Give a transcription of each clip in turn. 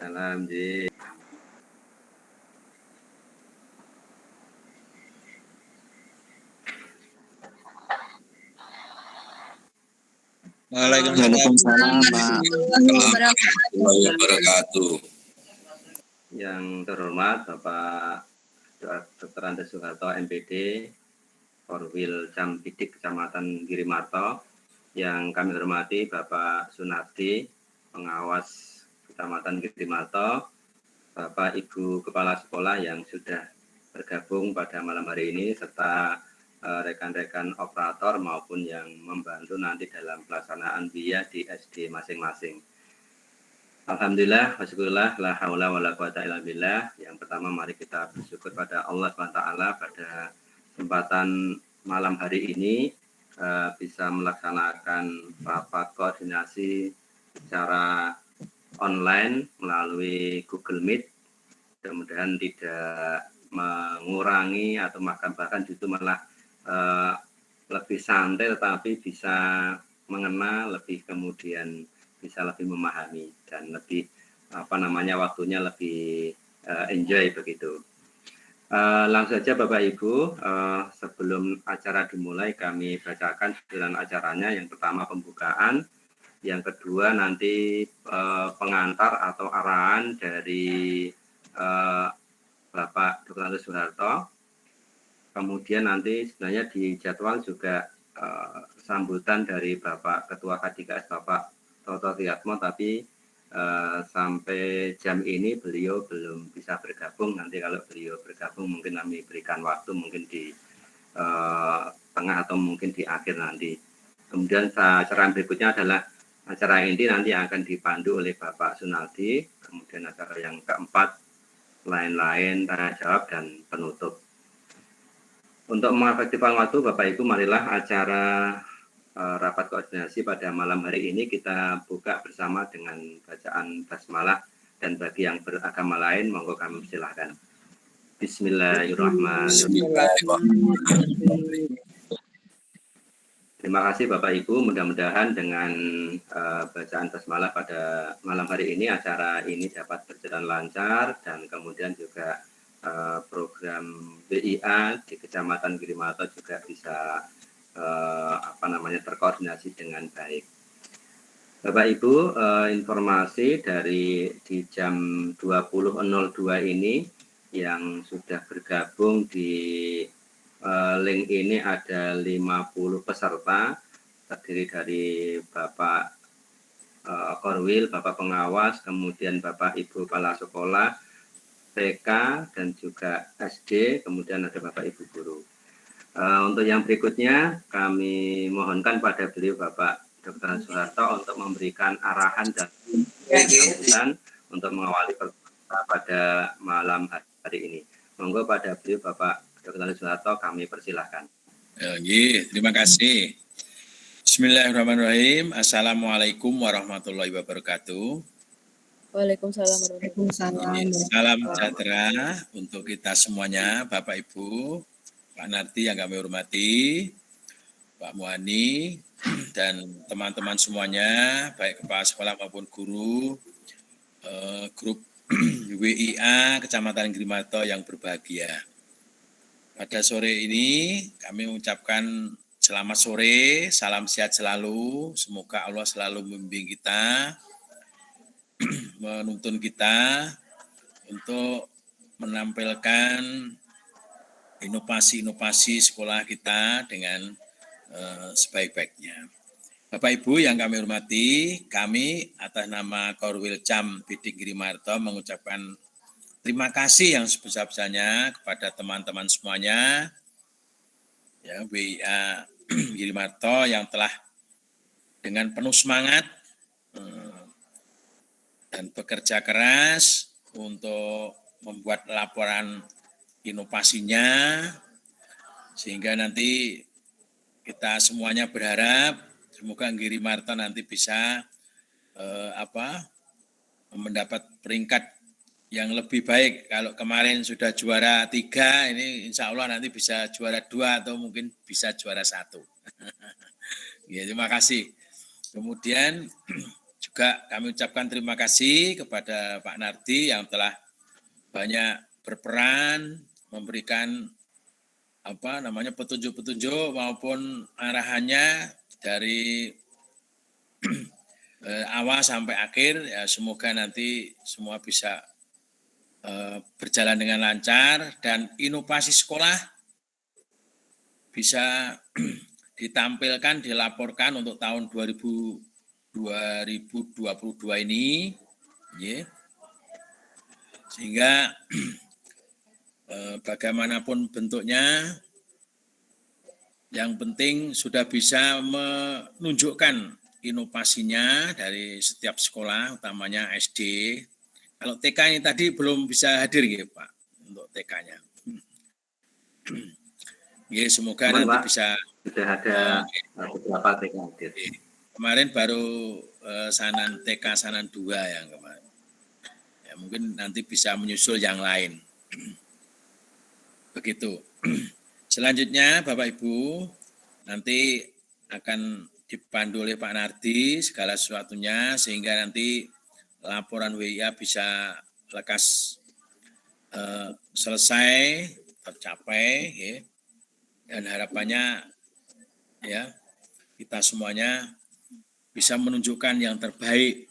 Salam Ji. Waalaikumsalam warahmatullahi wabarakatuh. Yang terhormat Bapak Dr. Andes Soeharto MPD, Korwil Cam Bidik Kecamatan Girimarto. Yang kami hormati Bapak Sunardi, pengawas Kecamatan Girimarto, Bapak Ibu Kepala Sekolah yang sudah bergabung pada malam hari ini, serta rekan-rekan operator maupun yang membantu nanti dalam pelaksanaan BIA di SD masing-masing. Alhamdulillah, wasyukurillah, la haula wa la quwata illa billah. Yang pertama mari kita bersyukur pada Allah SWT pada kesempatan malam hari ini bisa melaksanakan rapat koordinasi secara online melalui Google Meet. Mudah-mudahan tidak mengurangi atau bahkan justru malah lebih santai, tetapi bisa mengenal lebih, kemudian bisa lebih memahami dan lebih waktunya lebih enjoy begitu. Langsung saja Bapak Ibu, sebelum acara dimulai kami bacakan judul acaranya. Yang pertama pembukaan, yang kedua nanti pengantar atau arahan dari Bapak Dr. Andes Soeharto. Kemudian nanti sebenarnya di jadwal juga sambutan dari Bapak Ketua K3S Bapak Toto Triatmo, tapi sampai jam ini beliau belum bisa bergabung. Nanti kalau beliau bergabung mungkin kami berikan waktu mungkin di tengah atau mungkin di akhir nanti. Kemudian acara berikutnya adalah acara ini nanti akan dipandu oleh Bapak Sunardi. Kemudian acara yang keempat lain-lain, tanya jawab dan penutup. Untuk mengefektifkan waktu, Bapak Ibu, marilah acara rapat koordinasi pada malam hari ini kita buka bersama dengan bacaan basmalah, dan bagi yang beragama lain monggo kami silakan. Bismillahirrahmanirrahim. Terima kasih Bapak Ibu, mudah-mudahan dengan bacaan basmalah pada malam hari ini acara ini dapat berjalan lancar dan kemudian juga program BIA di Kecamatan Girimarto juga bisa terkoordinasi dengan baik. Bapak Ibu, informasi dari di jam 20.02 ini yang sudah bergabung di link ini ada 50 peserta, terdiri dari Bapak Korwil, Bapak Pengawas, kemudian Bapak Ibu Kepala Sekolah, TK, dan juga SD, kemudian ada Bapak Ibu Guru. Untuk yang berikutnya, kami mohonkan pada beliau Bapak Dr. Soeharto untuk memberikan arahan dan sambutan untuk mengawali pertemuan pada malam hari ini. Monggo pada beliau Bapak Dr. Soeharto kami persilahkan. Terima kasih. Bismillahirrahmanirrahim. Assalamualaikum warahmatullahi wabarakatuh. Waalaikumsalam warahmatullahi wabarakatuh. Salam sejahtera untuk kita semuanya, Bapak Ibu, Pak Nardi yang kami hormati, Pak Muhani, dan teman-teman semuanya, baik kepala sekolah maupun guru, grup WIA Kecamatan Girimarto yang berbahagia. Pada sore ini kami mengucapkan selamat sore, salam sehat selalu, semoga Allah selalu membimbing kita, menuntun kita untuk menampilkan inovasi-inovasi sekolah kita dengan sebaik-baiknya. Bapak Ibu yang kami hormati, kami atas nama Korwil Cam Bidik Girimarto mengucapkan terima kasih yang sebesar-besarnya kepada teman-teman semuanya, ya, WIA Girimarto yang telah dengan penuh semangat dan bekerja keras untuk membuat laporan inovasinya, sehingga nanti kita semuanya berharap semoga Girimarto nanti bisa mendapat peringkat yang lebih baik. Kalau kemarin sudah juara 3, ini insya Allah nanti bisa juara 2 atau mungkin bisa juara 1. Ya, terima kasih. Kemudian juga kami ucapkan terima kasih kepada Pak Nardi yang telah banyak berperan memberikan petunjuk-petunjuk maupun arahannya dari awal sampai akhir. Ya, semoga nanti semua bisa berjalan dengan lancar dan inovasi sekolah bisa ditampilkan, dilaporkan untuk tahun 2022 ini, ya. Sehingga bagaimanapun bentuknya, yang penting sudah bisa menunjukkan inovasinya dari setiap sekolah, utamanya SD. Kalau TK ini tadi belum bisa hadir, ya Pak, untuk TK-nya. Ya, semoga nanti Pak, bisa. Sudah ada beberapa TK hadir. Kemarin baru Sanan TK Sanan 2 yang kemarin. Ya, mungkin nanti bisa menyusul yang lain. Begitu. Selanjutnya Bapak Ibu nanti akan dipandu oleh Pak Nardi segala sesuatunya sehingga nanti laporan WIA bisa lekas selesai, tercapai, ya. Dan harapannya ya kita semuanya bisa menunjukkan yang terbaik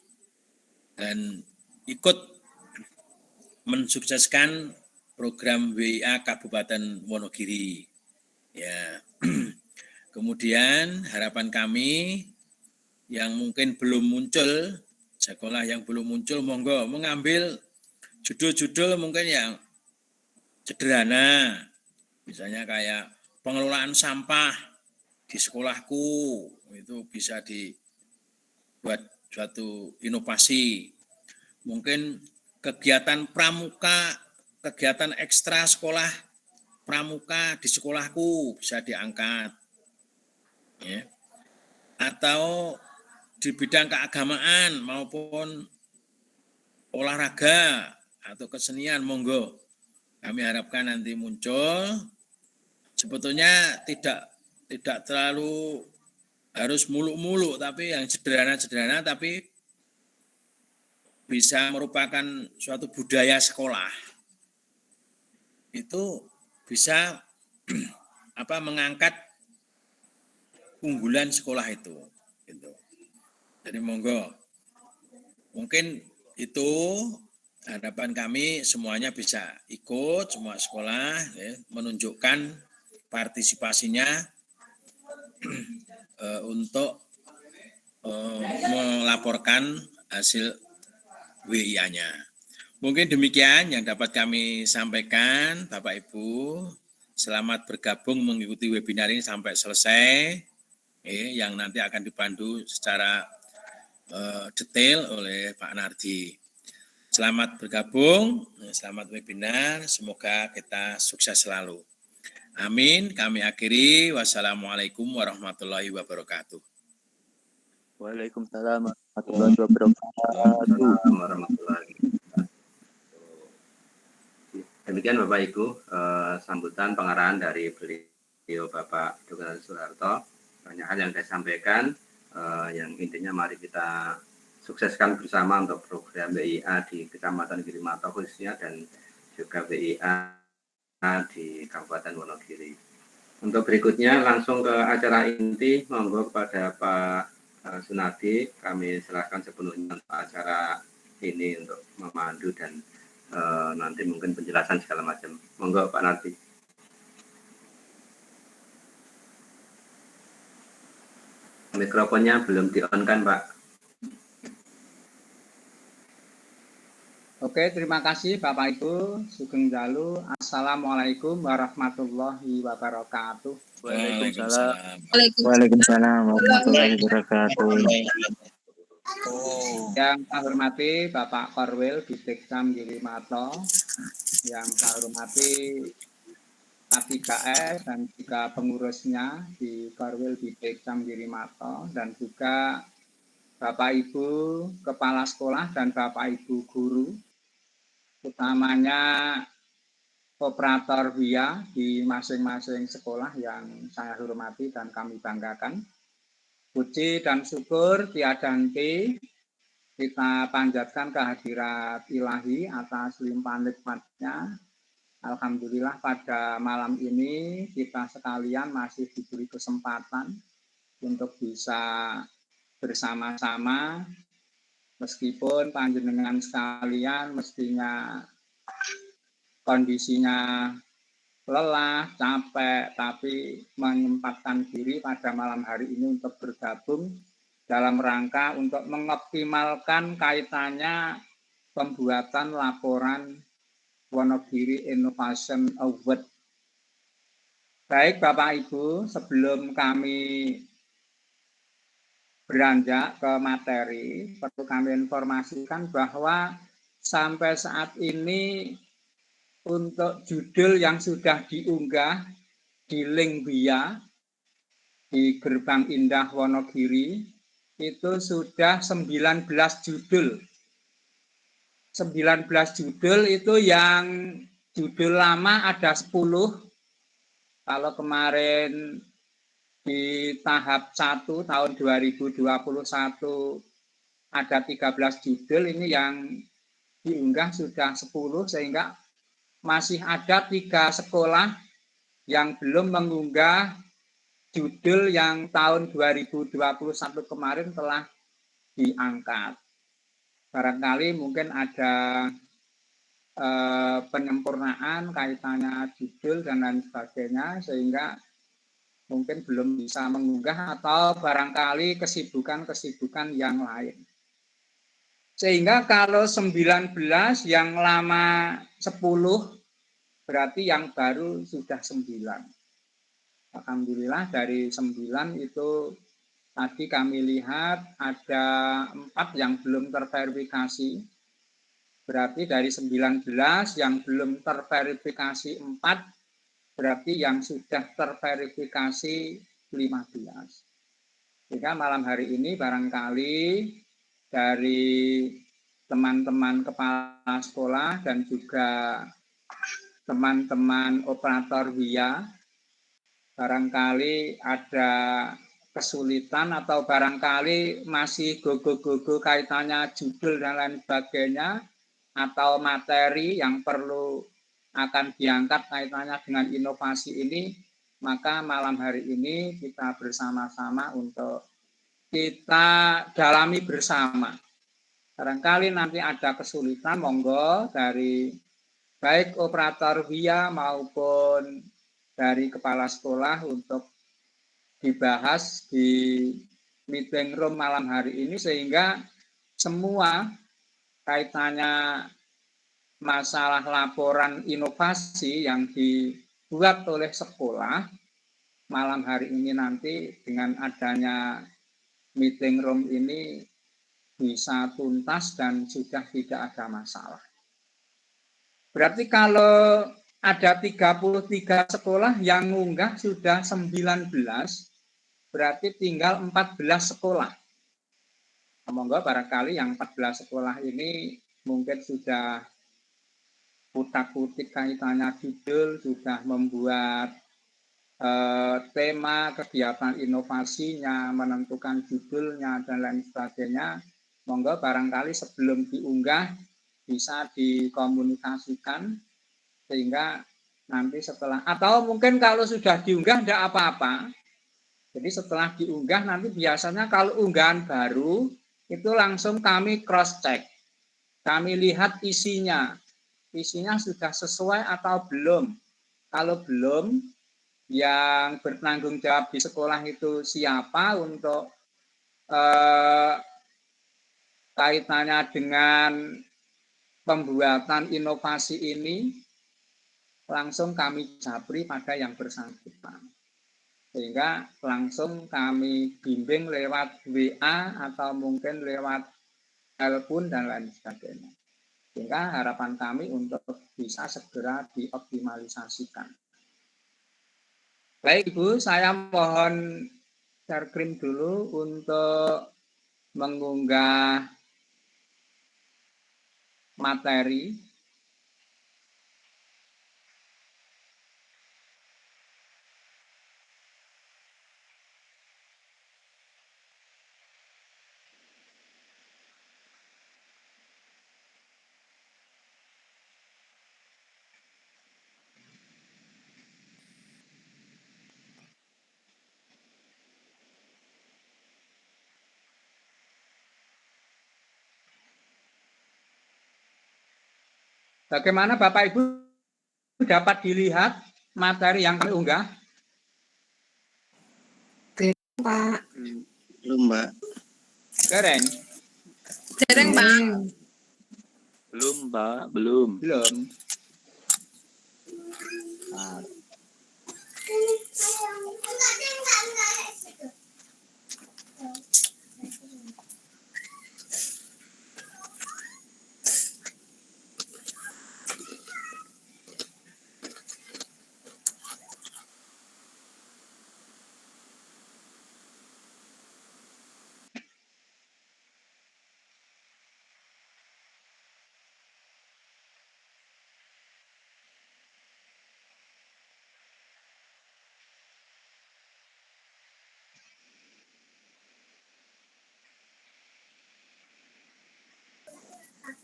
dan ikut mensukseskan program WIA Kabupaten Wonogiri. Ya. Kemudian harapan kami yang mungkin belum muncul, sekolah yang belum muncul, monggo mengambil judul-judul mungkin yang sederhana, misalnya kayak pengelolaan sampah di sekolahku, itu bisa dibuat suatu inovasi. Mungkin kegiatan pramuka, kegiatan ekstra sekolah pramuka di sekolahku bisa diangkat, ya. Atau di bidang keagamaan maupun olahraga atau kesenian, monggo. Kami harapkan nanti muncul. Sebetulnya tidak terlalu harus muluk-muluk, tapi yang sederhana-sederhana, tapi bisa merupakan suatu budaya sekolah. Itu bisa mengangkat unggulan sekolah itu. Gitu. Jadi monggo. Mungkin itu harapan kami semuanya bisa ikut, semua sekolah, ya, menunjukkan partisipasinya untuk melaporkan hasil WIA-nya. Mungkin demikian yang dapat kami sampaikan, Bapak Ibu. Selamat bergabung mengikuti webinar ini sampai selesai, yang nanti akan dipandu secara detail oleh Pak Nardi. Selamat bergabung, selamat webinar, semoga kita sukses selalu. Amin, kami akhiri. Wassalamualaikum warahmatullahi wabarakatuh. Waalaikumsalam warahmatullahi wabarakatuh. Demikian Bapak Ibu, sambutan pengarahan dari beliau Bapak Dr. Soeharto. Banyak hal yang saya sampaikan, yang intinya mari kita sukseskan bersama untuk program WIA di Kecamatan Girimarto khususnya dan juga WIA di Kabupaten Wonogiri. Untuk berikutnya langsung ke acara inti, monggo kepada Pak Sunardi, kami serahkan sepenuhnya untuk acara ini untuk memandu dan nanti mungkin penjelasan segala macam. Monggo Pak Nardi. Mikrofonnya belum di-on kan Pak? Oke, terima kasih Bapak Ibu, Sugeng Dalu. Assalamualaikum warahmatullahi wabarakatuh. Waalaikumsalam. Waalaikumsalam warahmatullahi wabarakatuh. Yang saya hormati Bapak Korwil Bidikcam Girimarto, yang saya hormati A3S dan juga pengurusnya di Korwil Bidikcam Girimarto, dan juga Bapak Ibu Kepala Sekolah dan Bapak Ibu Guru, utamanya operator WIA di masing-masing sekolah yang saya hormati dan kami banggakan. Puji dan syukur tiada henti kita panjatkan kehadirat ilahi atas limpahan nikmatnya. Alhamdulillah pada malam ini kita sekalian masih diberi kesempatan untuk bisa bersama-sama, meskipun panjenengan sekalian mestinya kondisinya lelah, capek, tapi menyempatkan diri pada malam hari ini untuk bergabung dalam rangka untuk mengoptimalkan kaitannya pembuatan laporan Wonogiri Innovation Award. Baik Bapak Ibu, sebelum kami beranjak ke materi, perlu kami informasikan bahwa sampai saat ini untuk judul yang sudah diunggah di link BIA di Gerbang Indah Wonogiri itu sudah 19 judul. 19 judul itu yang judul lama ada 10. Kalau kemarin di tahap 1 tahun 2021 ada 13 judul, ini yang diunggah sudah 10, sehingga masih ada 3 sekolah yang belum mengunggah judul yang tahun 2021 kemarin telah diangkat. Barangkali mungkin ada penyempurnaan kaitannya judul dan lain sebagainya, sehingga mungkin belum bisa mengunggah atau barangkali kesibukan-kesibukan yang lain. Sehingga kalau 19 yang lama 10, berarti yang baru sudah 9. Alhamdulillah dari 9 itu tadi kami lihat ada 4 yang belum terverifikasi. Berarti dari 19 yang belum terverifikasi 4, berarti yang sudah terverifikasi 15. Sehingga malam hari ini barangkali dari teman-teman kepala sekolah dan juga teman-teman operator WIA, barangkali ada kesulitan atau barangkali masih gogo-gogo kaitannya judul dan lain sebagainya, atau materi yang perlu akan diangkat kaitannya dengan inovasi ini, maka malam hari ini kita bersama-sama untuk kita dalami bersama. Barangkali nanti ada kesulitan, monggo dari baik operator WIA maupun dari kepala sekolah untuk dibahas di meeting room malam hari ini, sehingga semua kaitannya masalah laporan inovasi yang dibuat oleh sekolah malam hari ini nanti dengan adanya meeting room ini bisa tuntas dan sudah tidak ada masalah. Berarti kalau ada 33 sekolah yang ngunggah sudah 19, berarti tinggal 14 sekolah. Monggo barangkali yang 14 sekolah ini mungkin sudah utak-utik kaitannya judul, sudah membuat tema kegiatan inovasinya, menentukan judulnya, dan lain sebagainya. Monggo barangkali sebelum diunggah bisa dikomunikasikan, sehingga nanti setelah, atau mungkin kalau sudah diunggah tidak apa-apa. Jadi setelah diunggah nanti biasanya kalau unggahan baru itu langsung kami cross check. Kami lihat isinya sudah sesuai atau belum. Kalau belum, yang bertanggung jawab di sekolah itu siapa untuk kaitannya dengan pembuatan inovasi ini, langsung kami japri pada yang bersangkutan. Sehingga langsung kami bimbing lewat WA atau mungkin lewat telepon dan lain sebagainya. Sehingga harapan kami untuk bisa segera dioptimalisasikan. Baik Ibu, saya mohon share screen dulu untuk mengunggah materi. Bagaimana Bapak Ibu dapat dilihat materi yang kami unggah? Pak. Belum, Mbak. Keren? Dereng, Pak. Belum, Mbak. Belum. Belum. Nah,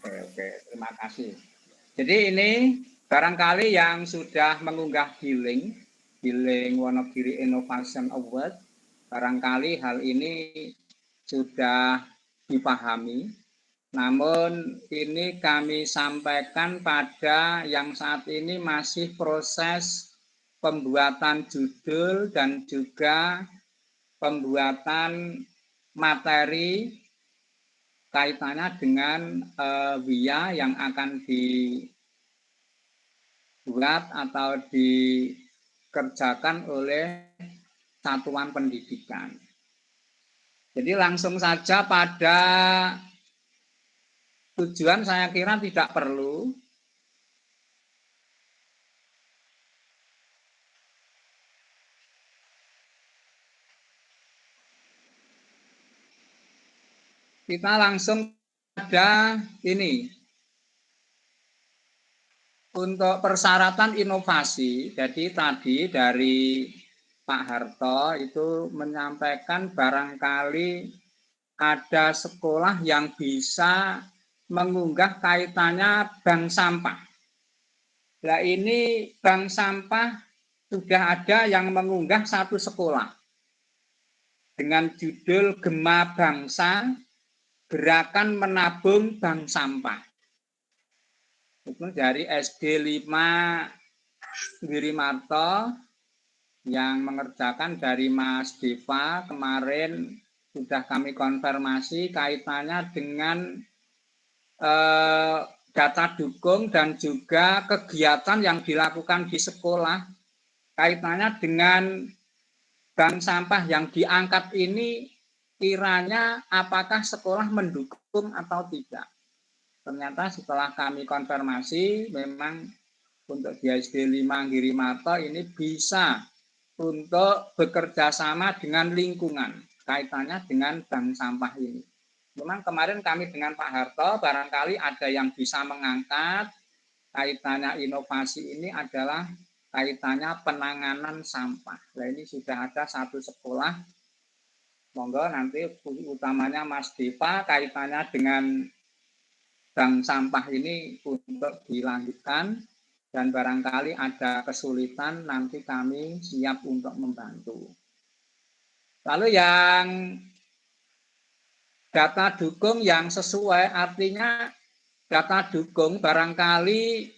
Oke, terima kasih. Jadi ini barangkali yang sudah mengunggah Giling Wonogiri Innovation Award, barangkali hal ini sudah dipahami. Namun ini kami sampaikan pada yang saat ini masih proses pembuatan judul dan juga pembuatan materi kaitannya dengan WIA yang akan dibuat atau dikerjakan oleh satuan pendidikan. Jadi langsung saja pada tujuan saya kira tidak perlu. Kita langsung pada ini. Untuk persyaratan inovasi, jadi tadi dari Pak Harto itu menyampaikan barangkali ada sekolah yang bisa mengunggah kaitannya bank sampah. Nah ini bank sampah sudah ada yang mengunggah satu sekolah dengan judul Gema Bangsa Gerakan Menabung Bank Sampah. Itu dari SD 5 Girimarto yang mengerjakan dari Mas Deva kemarin sudah kami konfirmasi kaitannya dengan data dukung dan juga kegiatan yang dilakukan di sekolah kaitannya dengan bank sampah yang diangkat ini kiranya apakah sekolah mendukung atau tidak. Ternyata setelah kami konfirmasi memang untuk di SD 5 Girimarto ini bisa untuk bekerja sama dengan lingkungan kaitannya dengan bank sampah ini. Memang kemarin kami dengan Pak Harto barangkali ada yang bisa mengangkat kaitannya inovasi ini adalah kaitannya penanganan sampah. Nah ini sudah ada satu sekolah, monggo nanti utamanya Mas Deva kaitannya dengan bank sampah ini untuk dilanjutkan dan barangkali ada kesulitan nanti kami siap untuk membantu. Lalu yang data dukung yang sesuai artinya data dukung barangkali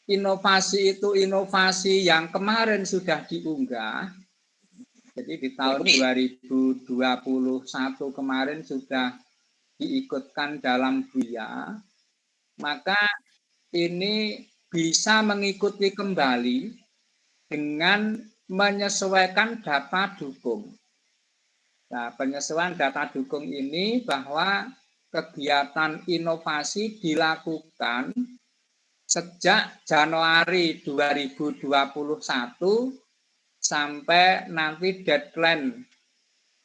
inovasi itu inovasi yang kemarin sudah diunggah. Jadi di tahun 2021 kemarin sudah diikutkan dalam BUIA, maka ini bisa mengikuti kembali dengan menyesuaikan data dukung. Nah, penyesuaian data dukung ini bahwa kegiatan inovasi dilakukan sejak Januari 2021 sampai nanti deadline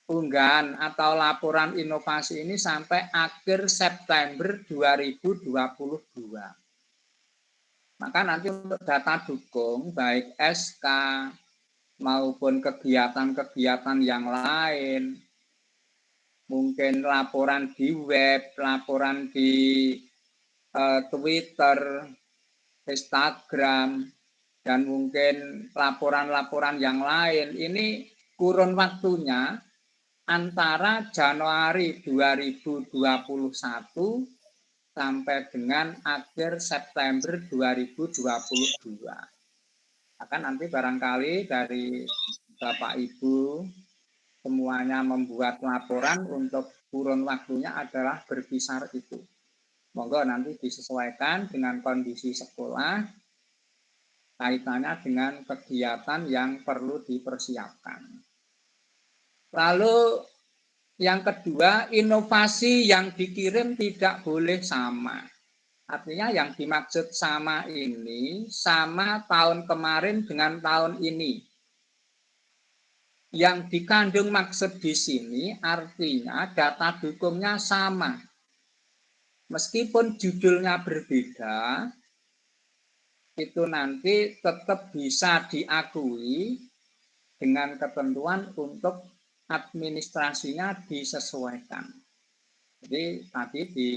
unggahan atau laporan inovasi ini sampai akhir September 2022. Maka nanti untuk data dukung baik SK maupun kegiatan-kegiatan yang lain, mungkin laporan di web, laporan di Twitter, Instagram, dan mungkin laporan-laporan yang lain, ini kurun waktunya antara Januari 2021 sampai dengan akhir September 2022. Akan nanti barangkali dari Bapak Ibu semuanya membuat laporan untuk kurun waktunya adalah berkisar itu. Monggo nanti disesuaikan dengan kondisi sekolah, kaitannya dengan kegiatan yang perlu dipersiapkan. Lalu yang kedua, inovasi yang dikirim tidak boleh sama. Artinya yang dimaksud sama ini, sama tahun kemarin dengan tahun ini. Yang dikandung maksud di sini artinya data dukungnya sama. Meskipun judulnya berbeda, itu nanti tetap bisa diakui dengan ketentuan untuk administrasinya disesuaikan. Jadi tadi di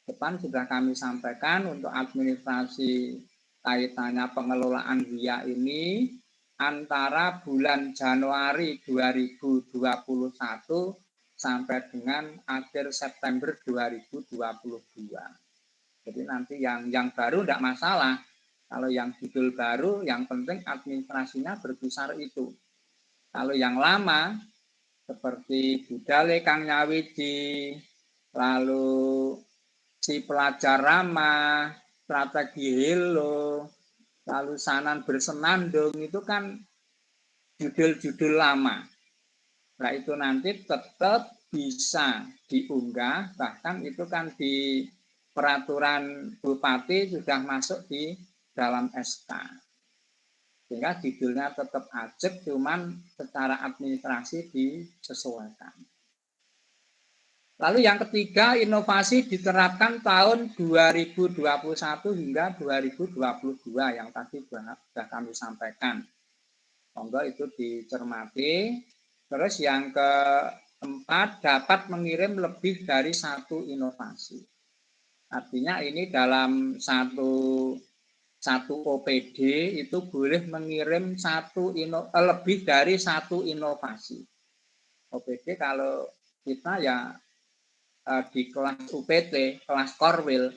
depan sudah kami sampaikan untuk administrasi kaitannya pengelolaan WIA ini antara bulan Januari 2021 sampai dengan akhir September 2022. Jadi nanti yang baru tidak masalah. Kalau yang judul baru, yang penting administrasinya berkisar itu. Kalau yang lama, seperti Budale Kang Nyawiji, lalu Si Pelajar Ramah, Strategi Hello, lalu Sanan Bersenandung, itu kan judul-judul lama. Nah itu nanti tetap bisa diunggah, bahkan itu kan di peraturan Bupati sudah masuk di dalam SK. Sehingga judulnya tetap ajak, cuman secara administrasi disesuaikan. Lalu yang ketiga, inovasi diterapkan tahun 2021 hingga 2022 yang tadi sudah kami sampaikan. Monggo itu dicermati. Terus yang keempat, dapat mengirim lebih dari satu inovasi. Artinya ini dalam satu OPD itu boleh mengirim lebih dari satu inovasi. OPD kalau kita ya di kelas UPT, kelas Korwil.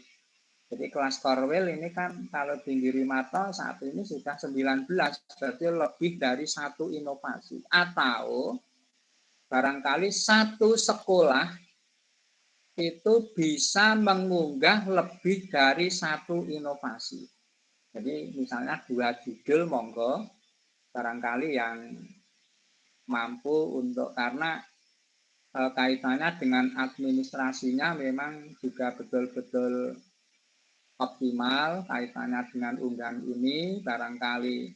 Jadi kelas Korwil ini kan kalau di Girimarto saat ini sudah 19, berarti lebih dari satu inovasi. Atau barangkali satu sekolah itu bisa mengunggah lebih dari satu inovasi. Jadi misalnya 2 judul monggo, barangkali yang mampu untuk, karena kaitannya dengan administrasinya memang juga betul-betul optimal kaitannya dengan unggahan ini. Barangkali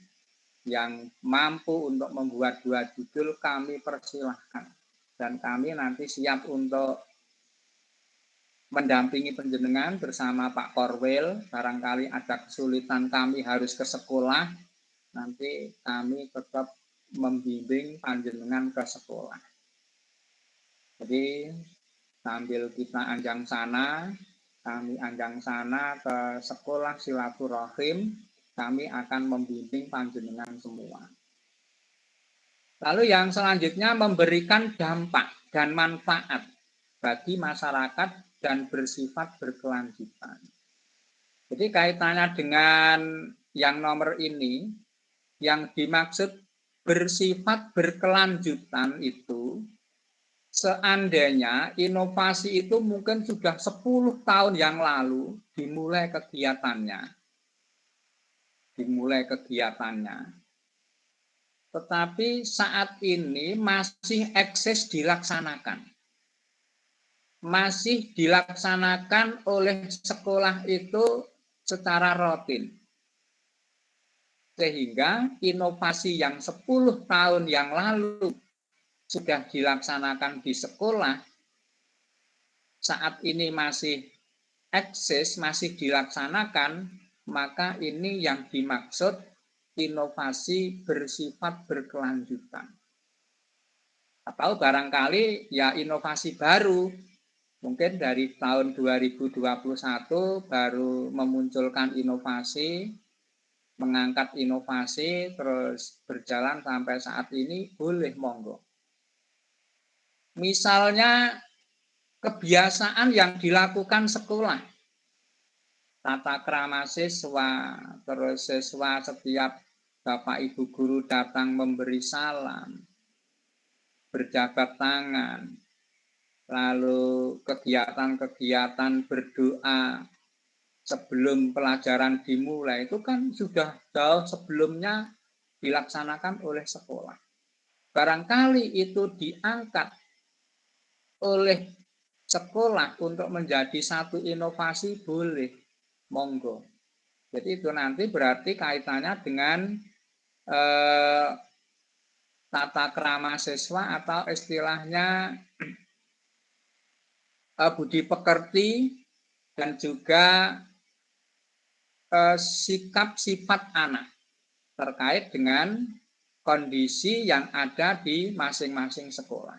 yang mampu untuk membuat 2 judul kami persilahkan, dan kami nanti siap untuk mendampingi panjenengan bersama Pak Korwil. Barangkali ada kesulitan kami harus ke sekolah, nanti kami tetap membimbing panjenengan ke sekolah. Jadi sambil kita anjang sana, kami anjang sana ke sekolah silaturahim, kami akan membimbing panjenengan semua. Lalu yang selanjutnya, memberikan dampak dan manfaat bagi masyarakat dan bersifat berkelanjutan. Jadi kaitannya dengan yang nomor ini, yang dimaksud bersifat berkelanjutan itu, seandainya inovasi itu mungkin sudah 10 tahun yang lalu dimulai kegiatannya. Tetapi saat ini masih eksis dilaksanakan. Masih dilaksanakan oleh sekolah itu secara rutin. Sehingga inovasi yang 10 tahun yang lalu sudah dilaksanakan di sekolah, saat ini masih eksis, masih dilaksanakan, maka ini yang dimaksud inovasi bersifat berkelanjutan. Atau barangkali ya inovasi baru, mungkin dari tahun 2021 baru memunculkan inovasi, mengangkat inovasi, terus berjalan sampai saat ini, boleh monggo. Misalnya kebiasaan yang dilakukan sekolah, tata krama siswa, terus siswa setiap Bapak Ibu guru datang memberi salam, berjabat tangan, lalu kegiatan-kegiatan berdoa sebelum pelajaran dimulai itu kan sudah jauh sebelumnya dilaksanakan oleh sekolah. Barangkali itu diangkat oleh sekolah untuk menjadi satu inovasi, boleh, monggo. Jadi itu nanti berarti kaitannya dengan tata krama siswa atau istilahnya budi pekerti dan juga sikap sifat anak terkait dengan kondisi yang ada di masing-masing sekolah.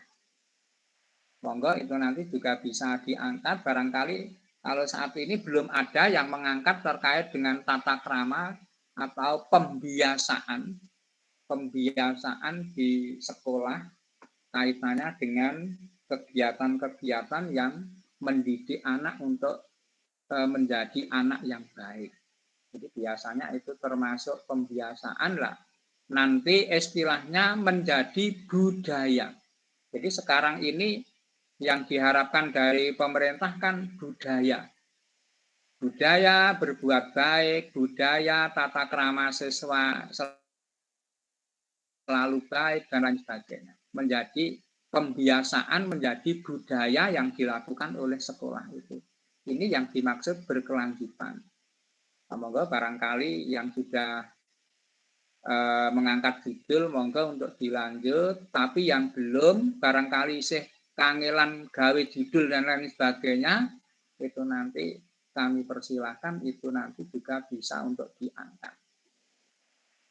Monggo itu nanti juga bisa diangkat, barangkali kalau saat ini belum ada yang mengangkat terkait dengan tata krama atau pembiasaan di sekolah kaitannya dengan kegiatan-kegiatan yang mendidik anak untuk menjadi anak yang baik. Jadi biasanya itu termasuk pembiasaan lah. Nanti istilahnya menjadi budaya. Jadi sekarang ini yang diharapkan dari pemerintah kan budaya. Budaya berbuat baik, budaya tata krama siswa selalu baik, dan lain sebagainya. Menjadi pembiasaan, menjadi budaya yang dilakukan oleh sekolah itu. Ini yang dimaksud berkelanjutan. Monggo barangkali yang sudah mengangkat judul, monggo untuk dilanjut. Tapi yang belum, barangkali sih kangelan gawe judul dan lain sebagainya, itu nanti kami persilahkan, itu nanti juga bisa untuk diangkat.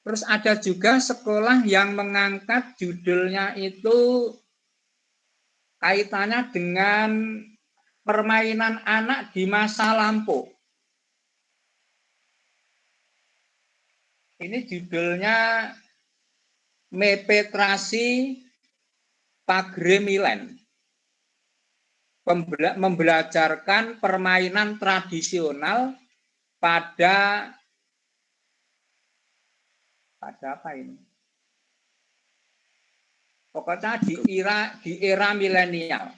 Terus ada juga sekolah yang mengangkat judulnya itu kaitannya dengan permainan anak di masa lampau. Ini judulnya Mepetrasi Pagre Milen. Membelajarkan permainan tradisional pada apa ini? Pokoknya di era milenial.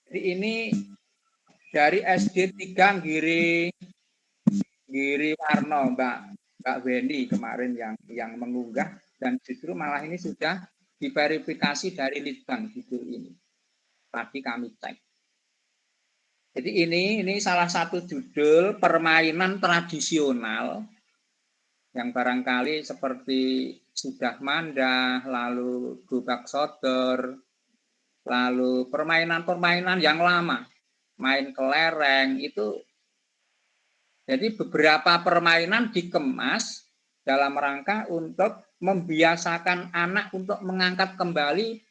Jadi ini dari SD 3 Giri Warno, Mbak Weni kemarin yang mengunggah, dan justru malah ini sudah diverifikasi dari Litbang judul ini. Tadi kami cek. Jadi ini salah satu judul permainan tradisional yang barangkali seperti sudah mandah, lalu gobak sodor, lalu permainan-permainan yang lama, main kelereng itu. Jadi beberapa permainan dikemas dalam rangka untuk membiasakan anak untuk mengangkat kembali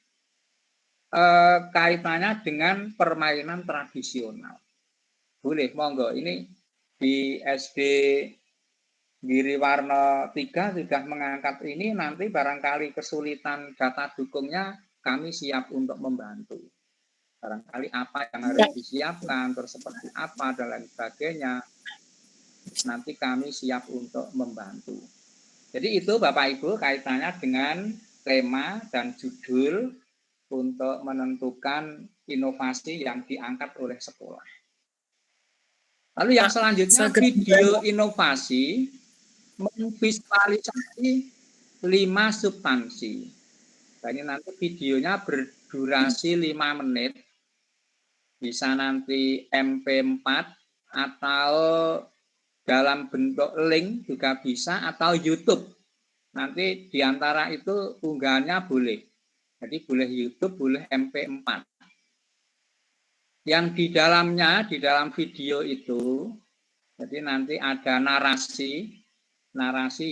kaitannya dengan permainan tradisional. Boleh, monggo. Ini di SD Giri Warno 3 sudah mengangkat ini, nanti barangkali kesulitan data dukungnya, kami siap untuk membantu. Barangkali apa yang harus disiapkan, terus seperti apa, dan lain sebagainya, nanti kami siap untuk membantu. Jadi itu Bapak Ibu kaitannya dengan tema dan judul untuk menentukan inovasi yang diangkat oleh sekolah. Lalu yang selanjutnya video inovasi memvisualisasi 5 substansi. Nah, ini nanti videonya berdurasi 5 menit. Bisa nanti MP4 atau dalam bentuk link juga bisa, atau YouTube. Nanti diantara itu unggahannya boleh. Jadi boleh YouTube, boleh MP4. Yang di dalamnya, di dalam video itu, jadi nanti ada narasi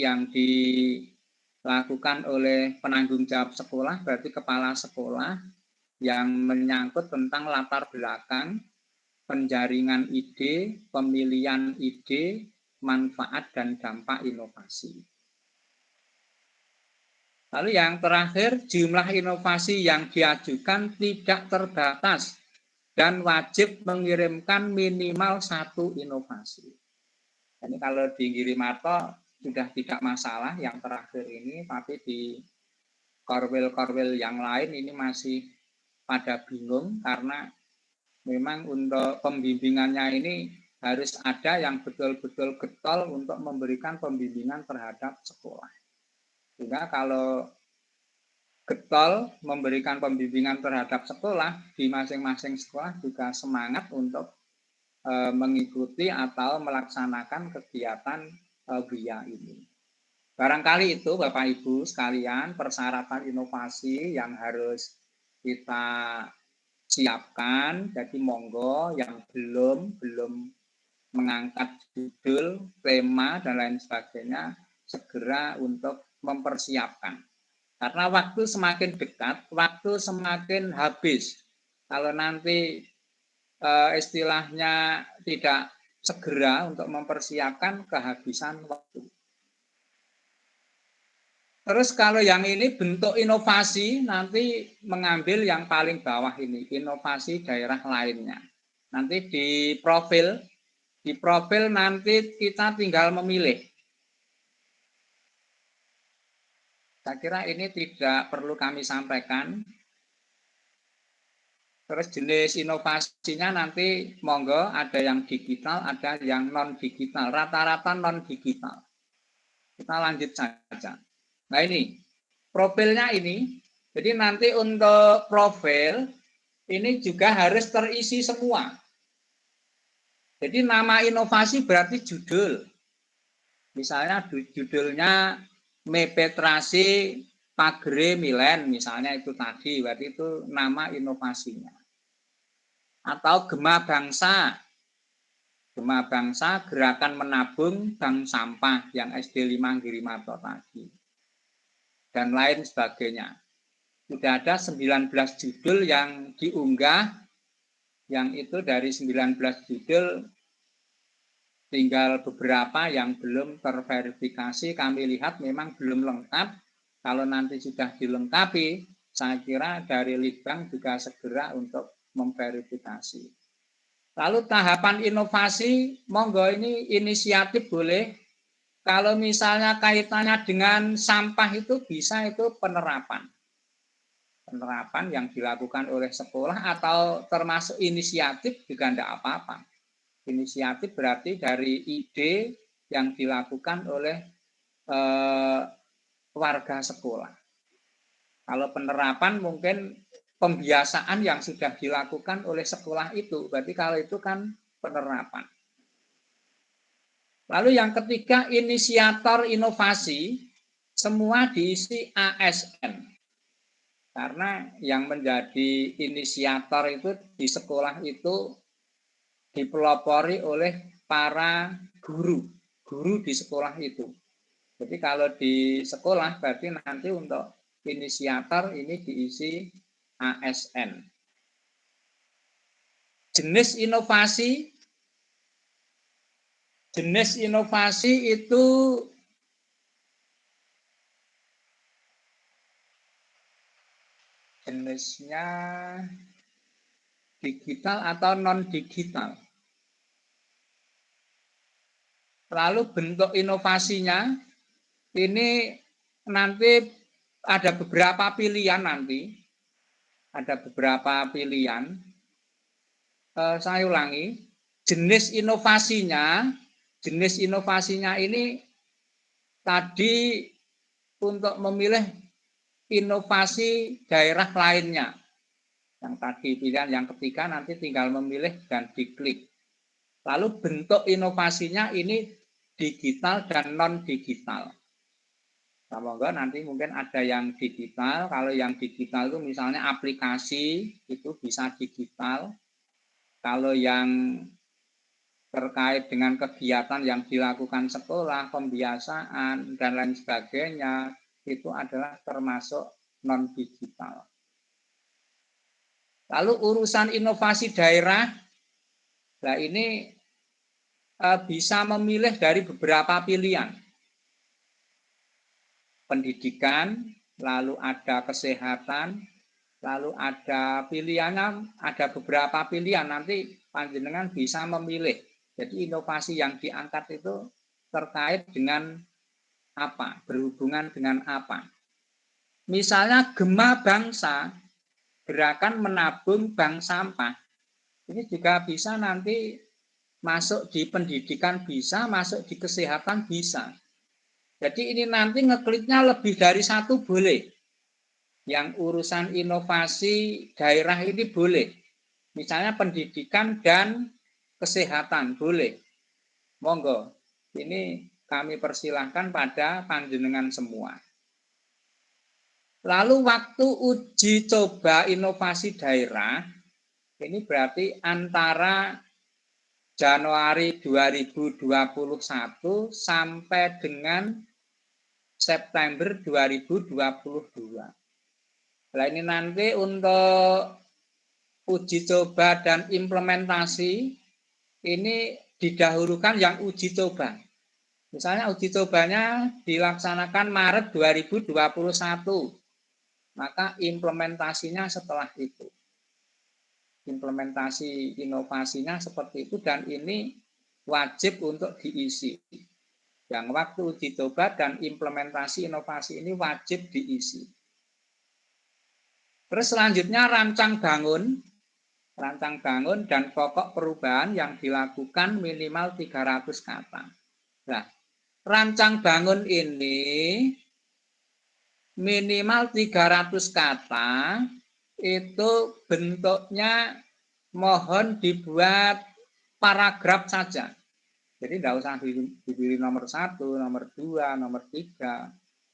yang dilakukan oleh penanggung jawab sekolah, berarti kepala sekolah, yang menyangkut tentang latar belakang, penjaringan ide, pemilihan ide, manfaat dan dampak inovasi. Lalu yang terakhir, jumlah inovasi yang diajukan tidak terbatas dan wajib mengirimkan minimal 1 inovasi. Jadi kalau di Girimarto sudah tidak masalah yang terakhir ini, tapi di korwil-korwil yang lain ini masih pada bingung karena memang untuk pembimbingannya ini harus ada yang betul-betul getol untuk memberikan pembimbingan terhadap sekolah. Sehingga kalau getol memberikan pembimbingan terhadap sekolah, di masing-masing sekolah juga semangat untuk mengikuti atau melaksanakan kegiatan BRIA ini. Barangkali itu Bapak Ibu sekalian persyaratan inovasi yang harus kita siapkan. Jadi monggo yang belum mengangkat judul, tema dan lain sebagainya segera untuk mempersiapkan. Karena waktu semakin dekat, waktu semakin habis. Kalau nanti istilahnya tidak segera untuk mempersiapkan, kehabisan waktu. Terus kalau yang ini bentuk inovasi, nanti mengambil yang paling bawah ini, inovasi daerah lainnya. Nanti di profil nanti kita tinggal memilih. Saya kira ini tidak perlu kami sampaikan. Terus jenis inovasinya nanti monggo ada yang digital, ada yang non-digital. Rata-rata non-digital. Kita lanjut saja. Nah ini, profilnya ini. Jadi nanti untuk profil, ini juga harus terisi semua. Jadi nama inovasi berarti judul. Misalnya judulnya Mepetrasi Pagere Milen, misalnya itu tadi, berarti itu nama inovasinya. Atau Gema Bangsa Gerakan Menabung Bank Sampah yang SD 5 Girimarto tadi. Dan lain sebagainya. Sudah ada 19 judul yang diunggah, yang itu dari 19 judul tinggal beberapa yang belum terverifikasi, kami lihat memang belum lengkap. Kalau nanti sudah dilengkapi, saya kira dari Litbang juga segera untuk memverifikasi. Lalu tahapan inovasi, monggo ini inisiatif boleh. Kalau misalnya kaitannya dengan sampah itu bisa itu penerapan. Penerapan yang dilakukan oleh sekolah atau termasuk inisiatif juga tidak apa-apa. Inisiatif berarti dari ide yang dilakukan oleh warga sekolah. Kalau penerapan mungkin pembiasaan yang sudah dilakukan oleh sekolah itu. Berarti kalau itu kan penerapan. Lalu yang ketiga, inisiator inovasi, semua diisi ASN. Karena yang menjadi inisiator itu di sekolah itu dipelopori oleh para guru di sekolah itu. Jadi kalau di sekolah berarti nanti untuk inisiator ini diisi ASN. Jenis inovasi itu jenisnya digital atau non-digital. Lalu bentuk inovasinya ini nanti ada beberapa pilihan nanti. Ada beberapa pilihan. Saya ulangi, jenis inovasinya ini tadi untuk memilih inovasi daerah lainnya. Yang tadi pilihan yang ketiga nanti tinggal memilih dan diklik. Lalu bentuk inovasinya ini digital dan non-digital. Semoga nanti mungkin ada yang digital. Kalau yang digital itu misalnya aplikasi itu bisa digital. Kalau yang terkait dengan kegiatan yang dilakukan sekolah, pembiasaan dan lain sebagainya itu adalah termasuk non-digital. Lalu urusan inovasi daerah, nah ini bisa memilih dari beberapa pilihan. Pendidikan, lalu ada kesehatan, lalu ada pilihannya, ada beberapa pilihan, nanti panjenengan bisa memilih. Jadi inovasi yang diangkat itu terkait dengan apa, berhubungan dengan apa. Misalnya Gema Bangsa, gerakan menabung bank sampah. Ini juga bisa nanti masuk di pendidikan bisa, masuk di kesehatan bisa. Jadi ini nanti ngekliknya lebih dari satu boleh. Yang urusan inovasi daerah ini boleh. Misalnya pendidikan dan kesehatan boleh. Monggo, ini kami persilahkan pada panjenengan semua. Lalu waktu uji coba inovasi daerah, ini berarti antara Januari 2021 sampai dengan September 2022. Nah ini nanti untuk uji coba dan implementasi ini didahulukan yang uji coba. Misalnya uji cobanya dilaksanakan Maret 2021, maka implementasinya setelah itu. Implementasi inovasinya seperti itu dan ini wajib untuk diisi. Yang waktu uji coba dan implementasi inovasi ini wajib diisi. Terus selanjutnya rancang bangun dan pokok perubahan yang dilakukan minimal 300 kata. Nah, rancang bangun ini minimal 300 kata itu bentuknya mohon dibuat paragraf saja. Jadi tidak usah diberi nomor 1, nomor 2, nomor 3.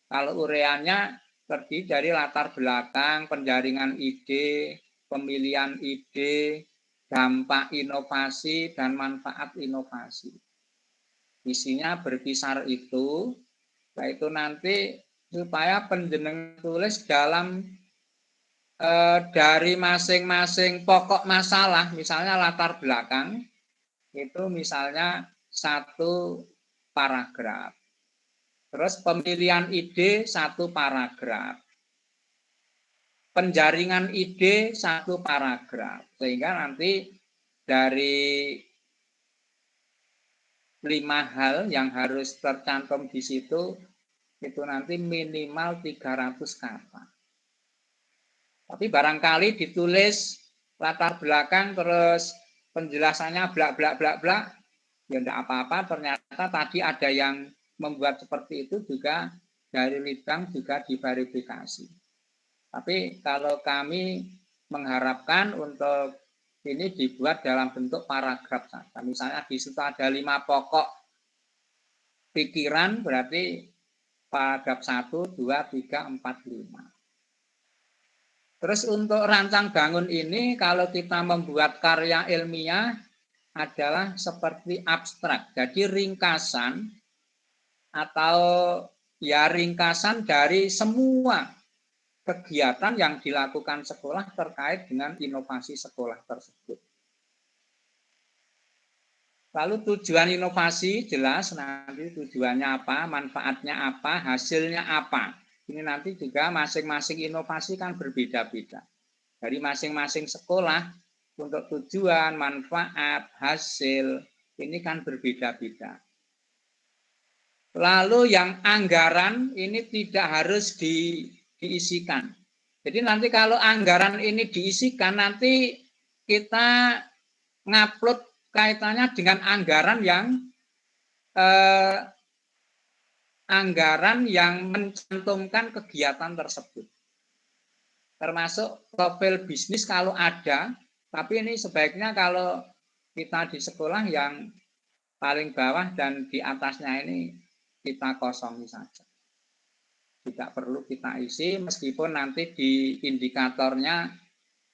Kalau ureannya terdiri dari latar belakang, penjaringan ide, pemilihan ide, dampak inovasi, dan manfaat inovasi. Isinya berkisar itu, yaitu nanti supaya penjenengan tulis dalam dari masing-masing pokok masalah, misalnya latar belakang, itu misalnya 1 paragraf. Terus pemilihan ide 1 paragraf. Penjaringan ide 1 paragraf. Sehingga nanti dari 5 hal yang harus tercantum di situ, itu nanti minimal 300 kata. Tapi barangkali ditulis latar belakang terus penjelasannya blak, ya enggak apa-apa, ternyata tadi ada yang membuat seperti itu juga dari Litbang juga diverifikasi. Tapi kalau kami mengharapkan untuk ini dibuat dalam bentuk paragraf saja. Misalnya di situ ada 5 pokok pikiran, berarti paragraf 1, 2, 3, 4, 5. Terus untuk rancang bangun ini kalau kita membuat karya ilmiah adalah seperti abstrak. Jadi ringkasan atau ya ringkasan dari semua kegiatan yang dilakukan sekolah terkait dengan inovasi sekolah tersebut. Lalu tujuan inovasi jelas nanti tujuannya apa, manfaatnya apa, hasilnya apa. Ini nanti juga masing-masing inovasi kan berbeda-beda. Dari masing-masing sekolah untuk tujuan, manfaat, hasil, ini kan berbeda-beda. Lalu yang anggaran ini tidak harus diisikan. Jadi nanti kalau anggaran ini diisikan, nanti kita ngupload kaitannya dengan anggaran yang mencantumkan kegiatan tersebut. Termasuk profil bisnis kalau ada, tapi ini sebaiknya kalau kita di sekolah yang paling bawah dan di atasnya ini kita kosongi saja. Tidak perlu kita isi, meskipun nanti di indikatornya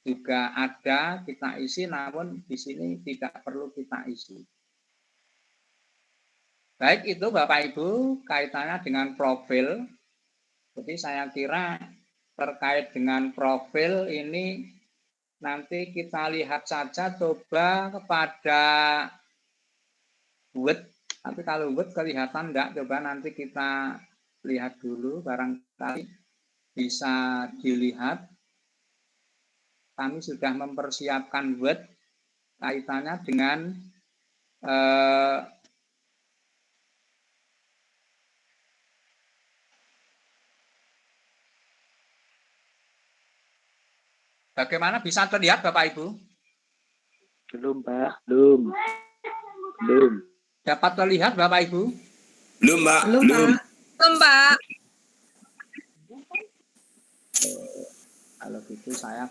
juga ada kita isi, namun di sini tidak perlu kita isi. Baik itu Bapak Ibu kaitannya dengan profil. Jadi saya kira terkait dengan profil ini nanti kita lihat saja coba kepada Word. Tapi kalau Word kelihatan enggak, coba nanti kita lihat dulu barangkali bisa dilihat. kami sudah mempersiapkan Word kaitannya dengan bagaimana bisa terlihat Bapak Ibu? Belum, Pak. Belum. Belum. Dapat terlihat Bapak Ibu? Belum, Pak. Belum, Pak. Belum, Pak. Kalau gitu saya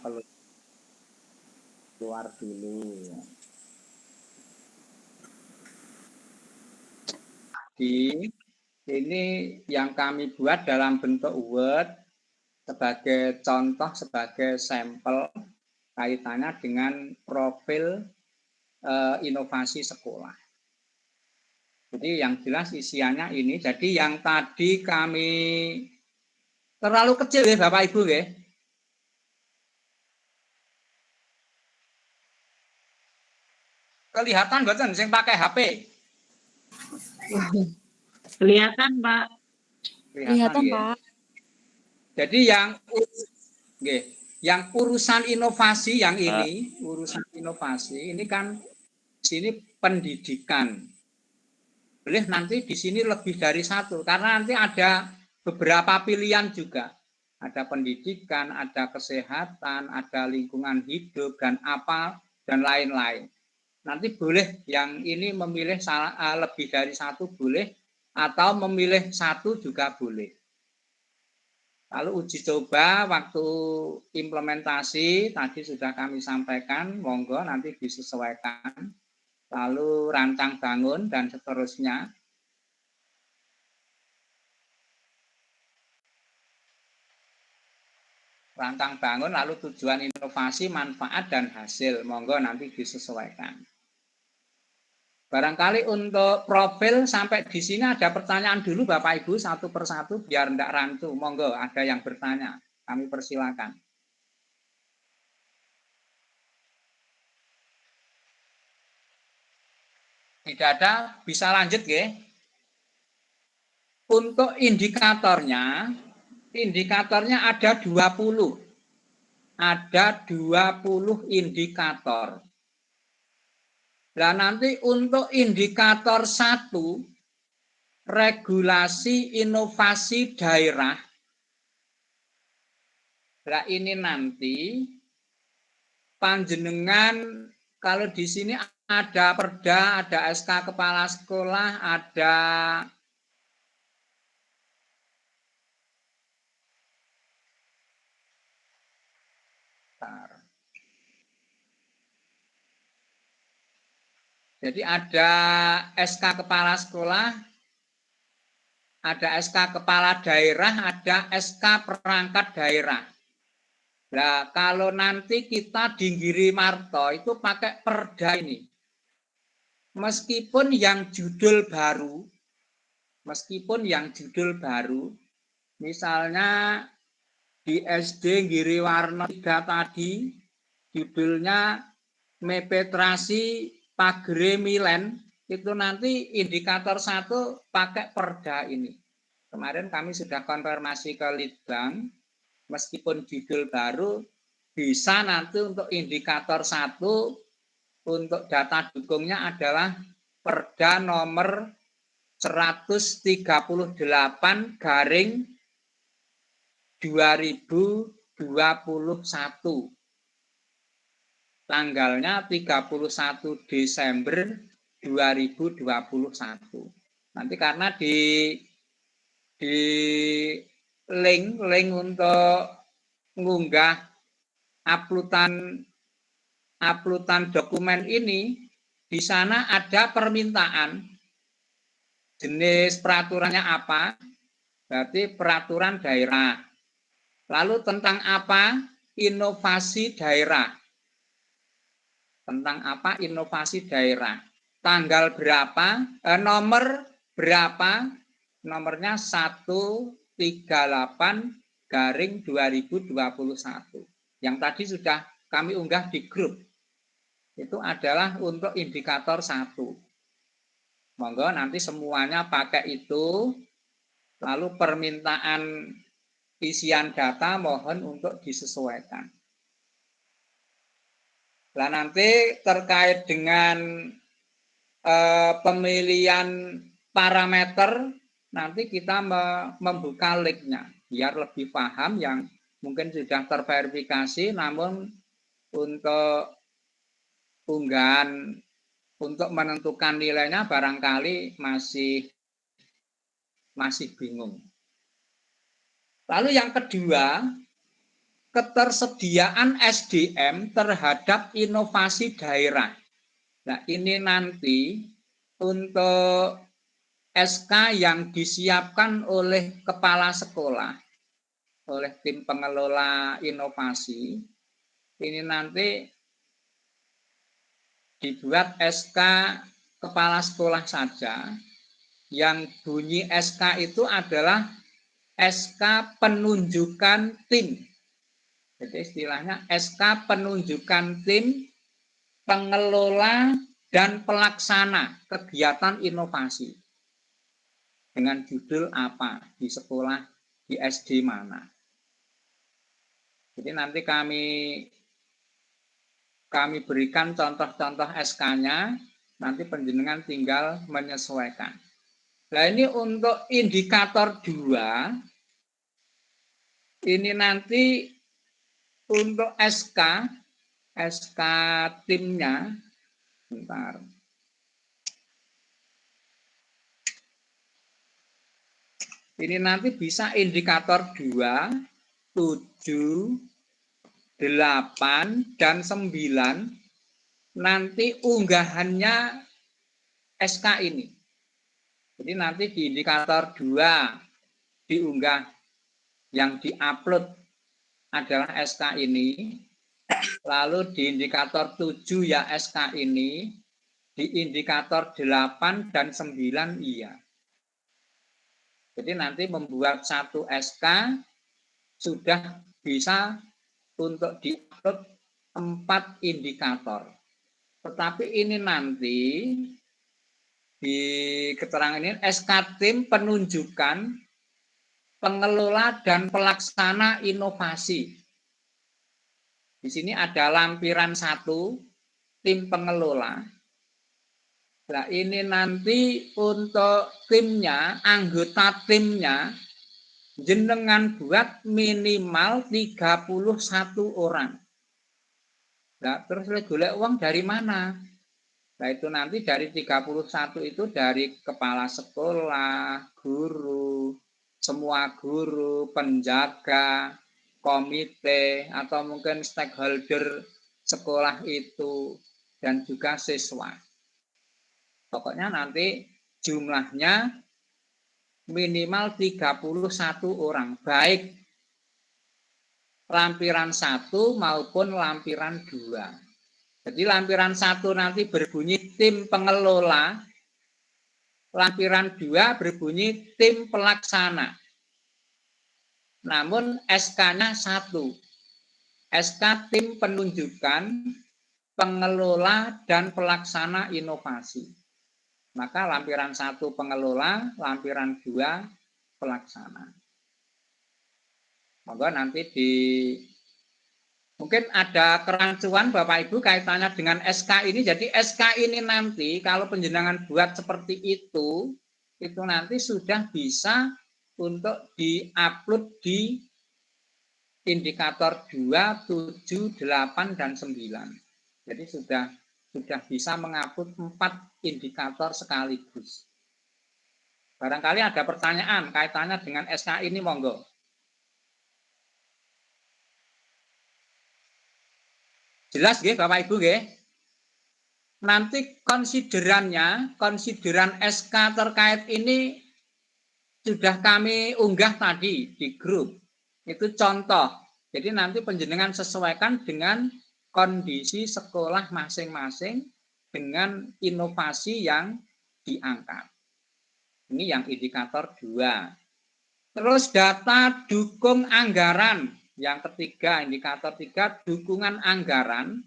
keluar dulu. Ini yang kami buat dalam bentuk Word sebagai contoh, sebagai sampel kaitannya dengan profil inovasi sekolah. Jadi yang jelas isiannya ini. Jadi yang tadi kami terlalu kecil ya Bapak Ibu ya. Kelihatan boten sing pakai HP? Kelihatan, Pak. Kelihatan, ya. Pak. Jadi yang urusan inovasi yang ini, urusan inovasi ini kan sini pendidikan. Boleh nanti di sini lebih dari satu karena nanti ada beberapa pilihan juga. Ada pendidikan, ada kesehatan, ada lingkungan hidup dan apa dan lain-lain. Nanti boleh yang ini memilih lebih dari satu boleh atau memilih satu juga boleh. Lalu uji coba waktu implementasi tadi sudah kami sampaikan, monggo nanti disesuaikan. Lalu rancang bangun dan seterusnya. Rancang bangun lalu tujuan inovasi, manfaat dan hasil. Monggo nanti disesuaikan. Barangkali untuk profil sampai di sini ada pertanyaan dulu Bapak Ibu satu persatu biar tidak rancu. Monggo ada yang bertanya, kami persilakan. Tidak ada, bisa lanjut ya. Untuk indikatornya ada 20. Ada 20 indikator. Nah nanti untuk indikator 1, regulasi inovasi daerah. Nah ini nanti panjenengan kalau di sini ada perda, ada SK kepala sekolah, ada jadi ada SK kepala sekolah, ada SK kepala daerah, ada SK perangkat daerah. Nah, kalau nanti kita di Girimarto itu pakai perda ini. Meskipun yang judul baru, misalnya di SD Giriwarno 3 tadi, judulnya Mepetrasi Pagere Milen, itu nanti indikator 1 pakai perda ini. Kemarin kami sudah konfirmasi ke Litbang, meskipun judul baru, bisa nanti untuk indikator 1, untuk data dukungnya adalah perda nomor 138 garing 2021. Tanggalnya 31 Desember 2021. Nanti karena di link untuk mengunggah uploadan dokumen ini, di sana ada permintaan jenis peraturannya apa, berarti peraturan daerah. Lalu tentang apa? Inovasi daerah. Tentang apa? Inovasi daerah. Tanggal berapa? Nomor berapa? Nomornya 138 garing 2021. Yang tadi sudah kami unggah di grup. Itu adalah untuk indikator 1. Monggo nanti semuanya pakai itu. Lalu permintaan isian data mohon untuk disesuaikan. Nah, nanti terkait dengan pemilihan parameter, nanti kita membuka linknya biar lebih paham yang mungkin sudah terverifikasi, namun untuk unggahan untuk menentukan nilainya barangkali masih bingung. Lalu yang kedua, ketersediaan SDM terhadap inovasi daerah. Nah, ini nanti untuk SK yang disiapkan oleh kepala sekolah, oleh tim pengelola inovasi, ini nanti dibuat SK kepala sekolah saja, yang bunyi SK itu adalah SK penunjukan tim. Jadi istilahnya SK penunjukan tim pengelola dan pelaksana kegiatan inovasi. Dengan judul apa, di sekolah, di SD mana. Jadi nanti kami berikan contoh-contoh SK-nya, nanti penjenengan tinggal menyesuaikan. Nah, ini untuk indikator 2, ini nanti untuk SK timnya, bentar. Ini nanti bisa indikator 2, 7, 8, dan 9, nanti unggahannya SK ini. Jadi nanti di indikator 2 diunggah, yang diupload adalah SK ini, lalu di indikator 7 ya SK ini, di indikator 8 dan 9 iya. Jadi nanti membuat satu SK sudah bisa untuk diupload 4 indikator. Tetapi ini nanti di keterangan ini SK tim penunjukan pengelola dan pelaksana inovasi. Di sini ada lampiran 1, tim pengelola. Nah, ini nanti untuk timnya, anggota timnya, jenengan buat minimal 31 orang. Nah, terus golek uang dari mana? Nah, itu nanti dari 31 itu dari kepala sekolah, guru, semua guru, penjaga, komite, atau mungkin stakeholder sekolah itu, dan juga siswa. Pokoknya nanti jumlahnya minimal 31 orang, baik lampiran 1 maupun lampiran 2. Jadi lampiran 1 nanti berbunyi tim pengelola, lampiran 2 berbunyi tim pelaksana. Namun SK-nya 1. SK tim penunjukan pengelola dan pelaksana inovasi. Maka lampiran 1 pengelola, lampiran 2 pelaksana. Monggo nanti mungkin ada kerancuan Bapak Ibu kaitannya dengan SK ini. Jadi SK ini nanti kalau penjenengan buat seperti itu nanti sudah bisa untuk diupload di indikator 2, 7, 8, dan 9. Jadi sudah bisa mengupload 4 indikator sekaligus. Barangkali ada pertanyaan kaitannya dengan SK ini, monggo. Jelas nggih Bapak Ibu nggih? Nanti konsideran SK terkait ini sudah kami unggah tadi di grup. Itu contoh. Jadi nanti penjenengan sesuaikan dengan kondisi sekolah masing-masing dengan inovasi yang diangkat. Ini yang indikator 2. Terus data dukung anggaran. Yang ketiga, indikator 3, dukungan anggaran.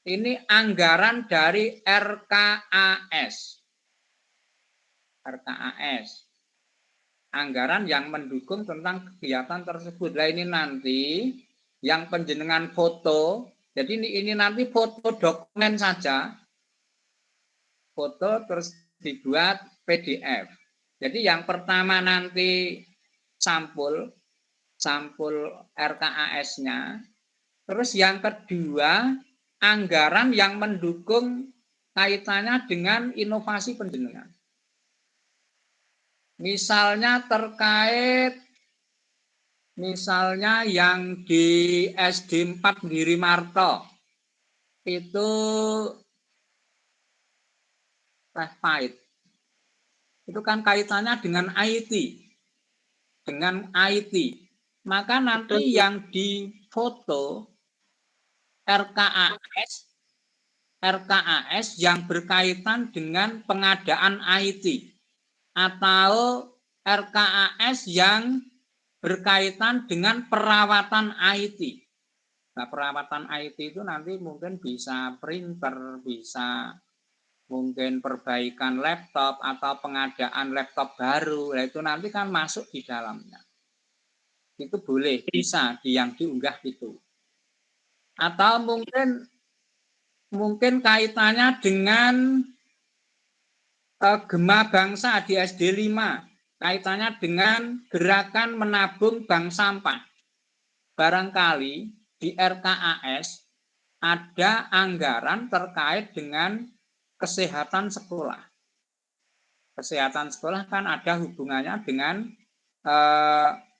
Ini anggaran dari RKAS. RKAS. Anggaran yang mendukung tentang kegiatan tersebut. Nah, ini nanti yang penjenengan foto Jadi ini nanti foto dokumen saja, foto terus dibuat PDF. Jadi yang pertama nanti sampul RKAS-nya, terus yang kedua anggaran yang mendukung kaitannya dengan inovasi panjenengan. Misalnya terkait yang di SD 4 Girimarto itu teh pahit. Itu kan kaitannya dengan IT. Maka nanti Betul. yang difoto RKAS yang berkaitan dengan pengadaan IT atau RKAS yang berkaitan dengan perawatan IT. Nah, perawatan IT itu nanti mungkin bisa printer, bisa mungkin perbaikan laptop atau pengadaan laptop baru. Nah, itu nanti kan masuk di dalamnya. Itu boleh, bisa yang diunggah itu. Atau mungkin kaitannya dengan Gema Bangsa di SD 5, kaitannya dengan gerakan menabung bank sampah. Barangkali di RKAS ada anggaran terkait dengan kesehatan sekolah. Kesehatan sekolah kan ada hubungannya dengan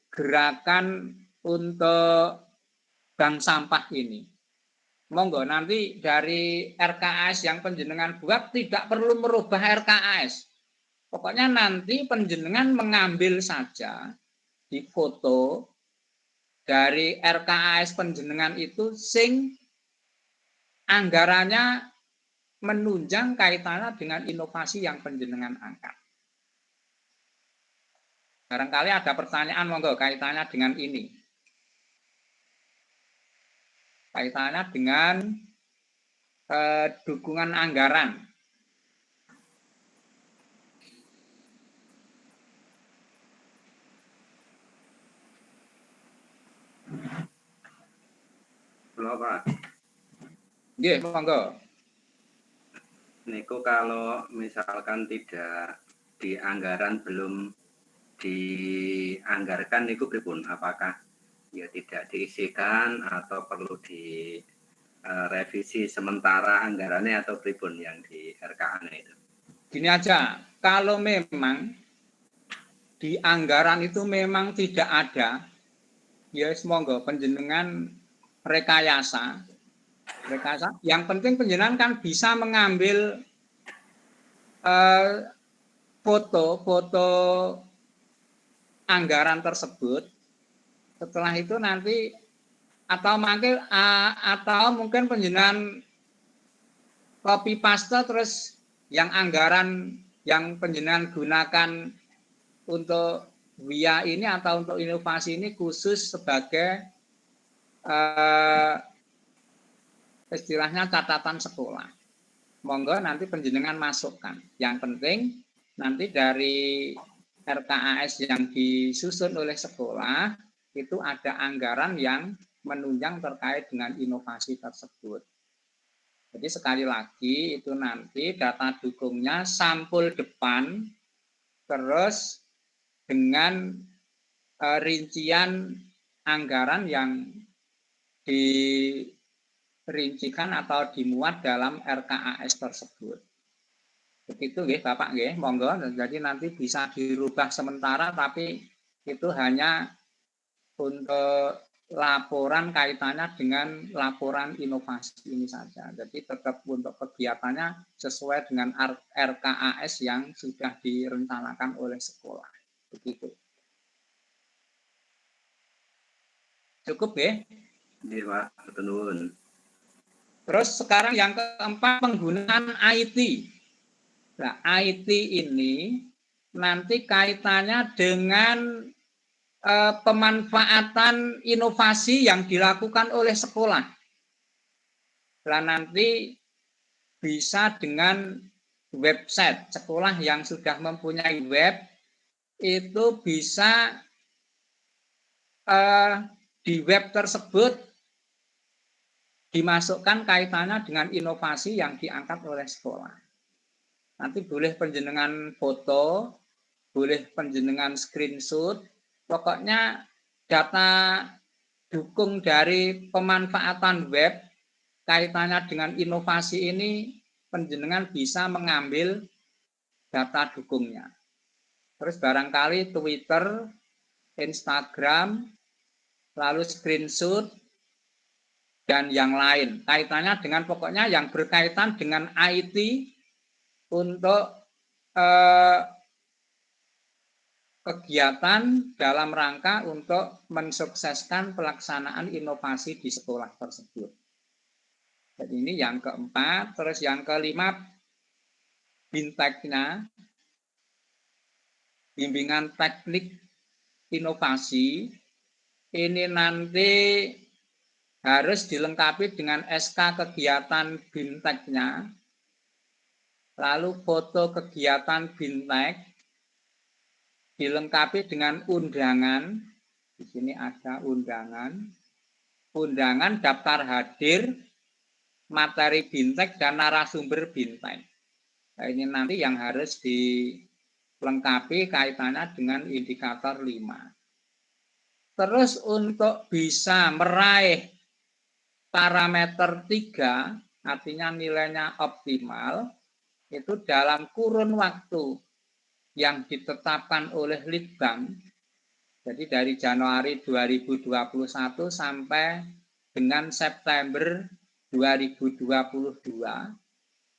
gerakan untuk bank sampah ini. Monggo nanti dari RKAS yang panjenengan buat tidak perlu merubah RKAS. Pokoknya nanti panjenengan mengambil saja di foto dari RKAS panjenengan itu sing anggarannya menunjang kaitannya dengan inovasi yang panjenengan angkat. Barangkali ada pertanyaan monggo kaitannya dengan ini. Kaitannya dengan dukungan anggaran. Halo Pak. Nggih, monggo. Niku kalau misalkan tidak di anggaran belum dianggarkan niku pripun? Apakah ya tidak diisikan atau perlu direvisi sementara anggarannya atau pripun yang di RKA itu? Gini aja, kalau memang di anggaran itu memang tidak ada, ya monggo panjenengan rekayasa. Yang penting panjenengan kan bisa mengambil foto anggaran tersebut. Setelah itu nanti atau mungkin panjenengan copy paste terus yang anggaran yang panjenengan gunakan untuk WIA ini atau untuk inovasi ini khusus sebagai istilahnya catatan sekolah. Monggo nanti panjenengan masukkan. Yang penting nanti dari RKAS yang disusun oleh sekolah itu ada anggaran yang menunjang terkait dengan inovasi tersebut. Jadi sekali lagi itu nanti data dukungnya sampul depan terus dengan rincian anggaran yang dirincikan atau dimuat dalam RKAS tersebut. Begitu nggih Bapak nggih, monggo. Jadi nanti bisa dirubah sementara tapi itu hanya untuk laporan kaitannya dengan laporan inovasi ini saja. Jadi tetap untuk kegiatannya sesuai dengan RKAS yang sudah direncanakan oleh sekolah. Begitu. Cukup ya? Iya Pak, betul. Terus sekarang yang keempat penggunaan IT. Nah, IT ini nanti kaitannya dengan pemanfaatan inovasi yang dilakukan oleh sekolah. Nah, nanti bisa dengan website sekolah yang sudah mempunyai web itu bisa di web tersebut dimasukkan kaitannya dengan inovasi yang diangkat oleh sekolah. Nanti boleh penjenengan foto, boleh penjenengan screenshot, pokoknya data dukung dari pemanfaatan web kaitannya dengan inovasi ini, penjenengan bisa mengambil data dukungnya. Terus barangkali Twitter, Instagram, lalu screenshot, dan yang lain. Kaitannya dengan pokoknya yang berkaitan dengan IT untuk kegiatan dalam rangka untuk mensukseskan pelaksanaan inovasi di sekolah tersebut. Jadi ini yang keempat. Terus yang kelima, BINTEK-nya, bimbingan teknik inovasi, ini nanti harus dilengkapi dengan SK kegiatan BINTEK-nya, lalu foto kegiatan BINTEK, dilengkapi dengan undangan, di sini ada undangan, daftar hadir, materi BINTEK, dan narasumber BINTEK. Nah, ini nanti yang harus dilengkapi kaitannya dengan indikator 5. Terus untuk bisa meraih parameter 3, artinya nilainya optimal, itu dalam kurun waktu yang ditetapkan oleh Litbang, jadi dari Januari 2021 sampai dengan September 2022,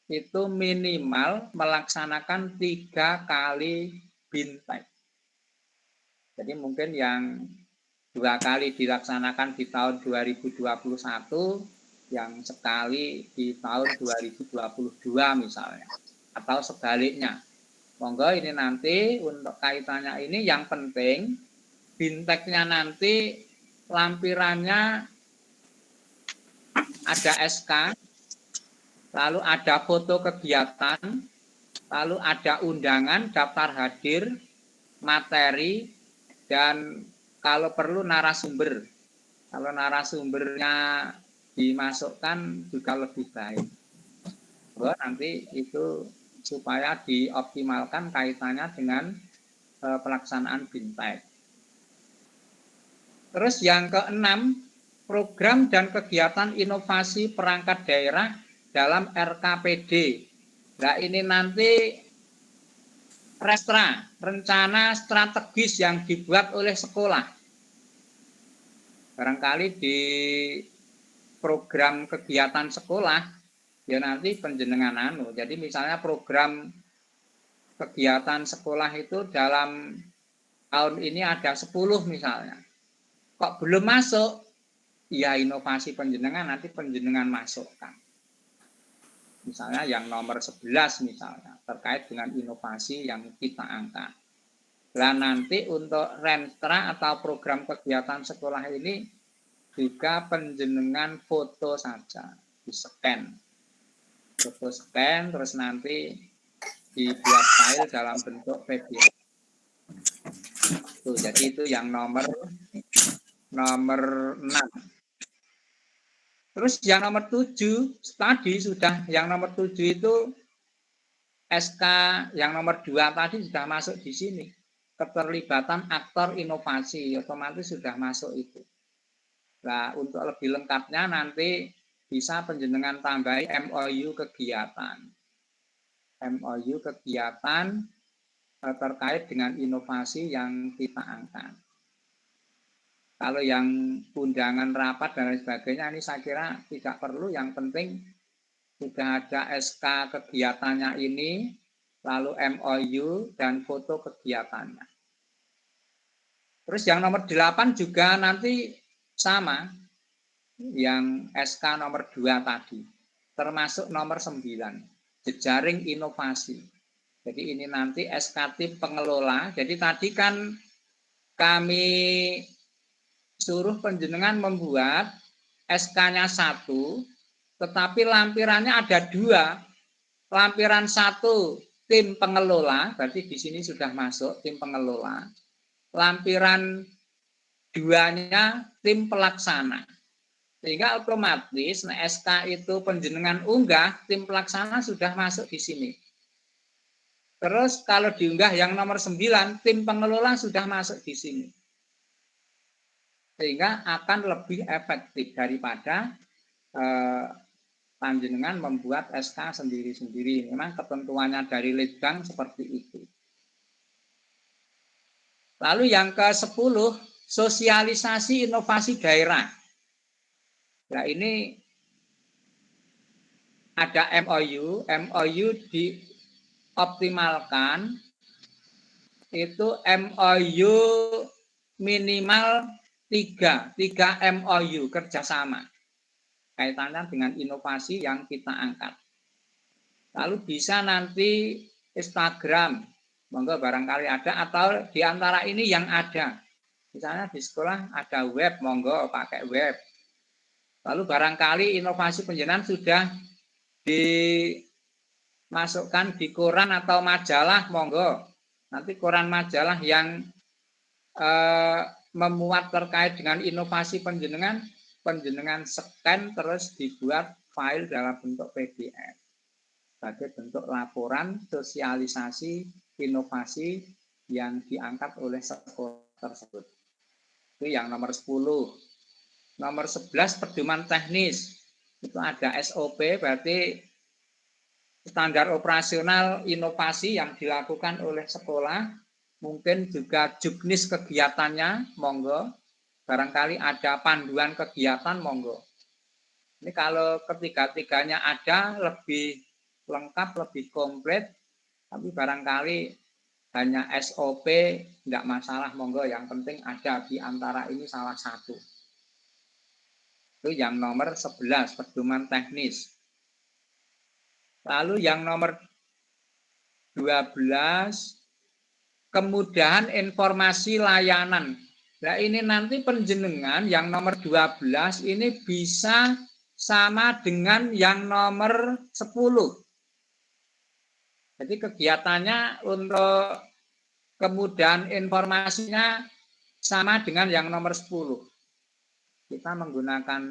itu minimal melaksanakan 3 kali BINTEK. Jadi mungkin yang 2 kali dilaksanakan di tahun 2021, yang sekali di tahun 2022 misalnya, atau sebaliknya. Monggo ini nanti untuk kaitannya ini yang penting BINTEK-nya nanti lampirannya ada SK, lalu ada foto kegiatan, lalu ada undangan, daftar hadir, materi, dan kalau perlu narasumber. Kalau narasumbernya dimasukkan juga lebih baik. Nanti itu supaya dioptimalkan kaitannya dengan pelaksanaan BINTEK. Terus yang keenam, program dan kegiatan inovasi perangkat daerah dalam RKPD. Nah, ini nanti rencana strategis yang dibuat oleh sekolah. Barangkali di program kegiatan sekolah, ya nanti penjenengan jadi misalnya program kegiatan sekolah itu dalam tahun ini ada 10 misalnya. Kok belum masuk? Ya inovasi penjenengan nanti penjenengan masukkan. Misalnya yang nomor 11 misalnya, terkait dengan inovasi yang kita angkat. Nah nanti untuk Renstra atau program kegiatan sekolah ini juga penjenengan foto saja, di-scan. Foto scan, terus nanti dibuat file dalam bentuk PDF. Tuh, jadi itu yang nomor 6. Terus yang nomor 7 tadi sudah, yang nomor 7 itu SK yang nomor 2 tadi sudah masuk di sini. Keterlibatan aktor inovasi, otomatis sudah masuk itu. Nah, untuk lebih lengkapnya nanti bisa penjenengan tambahi MOU kegiatan. MOU kegiatan terkait dengan inovasi yang kita angkat. Kalau yang undangan rapat dan lain sebagainya, ini saya kira tidak perlu. Yang penting sudah ada SK kegiatannya ini, lalu MOU dan foto kegiatannya. Terus yang nomor 8 juga nanti sama, yang SK nomor 2 tadi, termasuk nomor 9, jejaring inovasi. Jadi ini nanti SK tim pengelola. Jadi tadi kan kami suruh penjenengan membuat SK-nya 1, tetapi lampirannya ada 2. Lampiran 1 tim pengelola, berarti di sini sudah masuk tim pengelola. Lampiran 2-nya tim pelaksana. Sehingga otomatis SK itu penjenengan unggah, tim pelaksana sudah masuk di sini. Terus kalau diunggah yang nomor 9, tim pengelola sudah masuk di sini. Sehingga akan lebih efektif daripada panjenengan membuat SK sendiri-sendiri. Memang ketentuannya dari Litbang seperti itu. Lalu yang ke-10, sosialisasi inovasi daerah. Nah ini ada MOU dioptimalkan, itu MOU minimal 3 MOU kerjasama kaitannya dengan inovasi yang kita angkat. Lalu bisa nanti Instagram, monggo barangkali ada, atau di antara ini yang ada. Misalnya di sekolah ada web, monggo pakai web. Lalu barangkali inovasi penjenengan sudah dimasukkan di koran atau majalah, monggo. Nanti koran majalah yang memuat terkait dengan inovasi penjenengan scan terus dibuat file dalam bentuk PDF sebagai bentuk laporan sosialisasi inovasi yang diangkat oleh sekolah tersebut. Itu yang nomor 10. Nomor 11 pedoman teknis. Itu ada SOP, berarti standar operasional inovasi yang dilakukan oleh sekolah. Mungkin juga juknis kegiatannya, monggo. Barangkali ada panduan kegiatan, monggo. Ini kalau ketiga-tiganya ada, lebih lengkap, lebih komplit. Tapi barangkali hanya SOP, enggak masalah, monggo. Yang penting ada di antara ini salah satu. Itu yang nomor 11, pedoman teknis. Lalu yang nomor 12, kemudahan informasi layanan. Nah ini nanti penjenengan yang nomor 12 ini bisa sama dengan yang nomor 10. Jadi kegiatannya untuk kemudahan informasinya sama dengan yang nomor 10. Kita menggunakan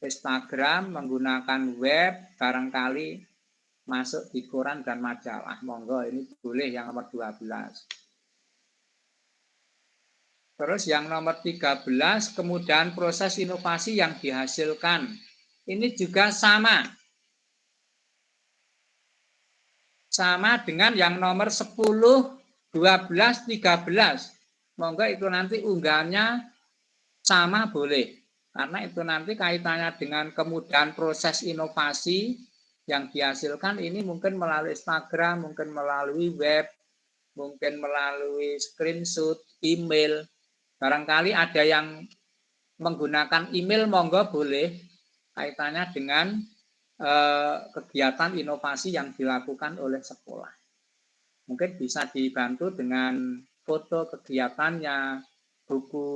Instagram, menggunakan web, barangkali masuk di koran dan majalah. Monggo, ini boleh yang nomor 12. Terus yang nomor 13, kemudahan proses inovasi yang dihasilkan. Ini juga sama. Sama dengan yang nomor 10, 12, 13. Monggo itu nanti unggahannya sama boleh. Karena itu nanti kaitannya dengan kemudahan proses inovasi yang dihasilkan ini mungkin melalui Instagram, mungkin melalui web, mungkin melalui screenshot, email. Barangkali ada yang menggunakan email, monggo boleh kaitannya dengan kegiatan inovasi yang dilakukan oleh sekolah. Mungkin bisa dibantu dengan foto kegiatannya, buku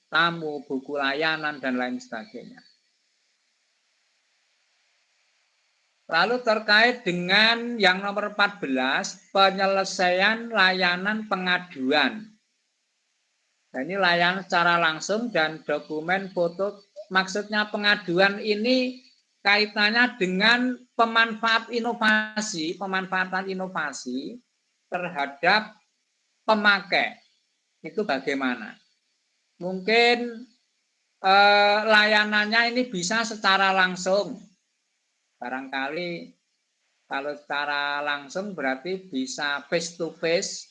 tamu, buku layanan, dan lain sebagainya. Lalu terkait dengan yang nomor 14, penyelesaian layanan pengaduan. Nah, ini layanan secara langsung dan dokumen foto. Maksudnya pengaduan ini kaitannya dengan pemanfaatan inovasi terhadap pemakai. Itu bagaimana? Mungkin layanannya ini bisa secara langsung. Barangkali kalau secara langsung berarti bisa face to face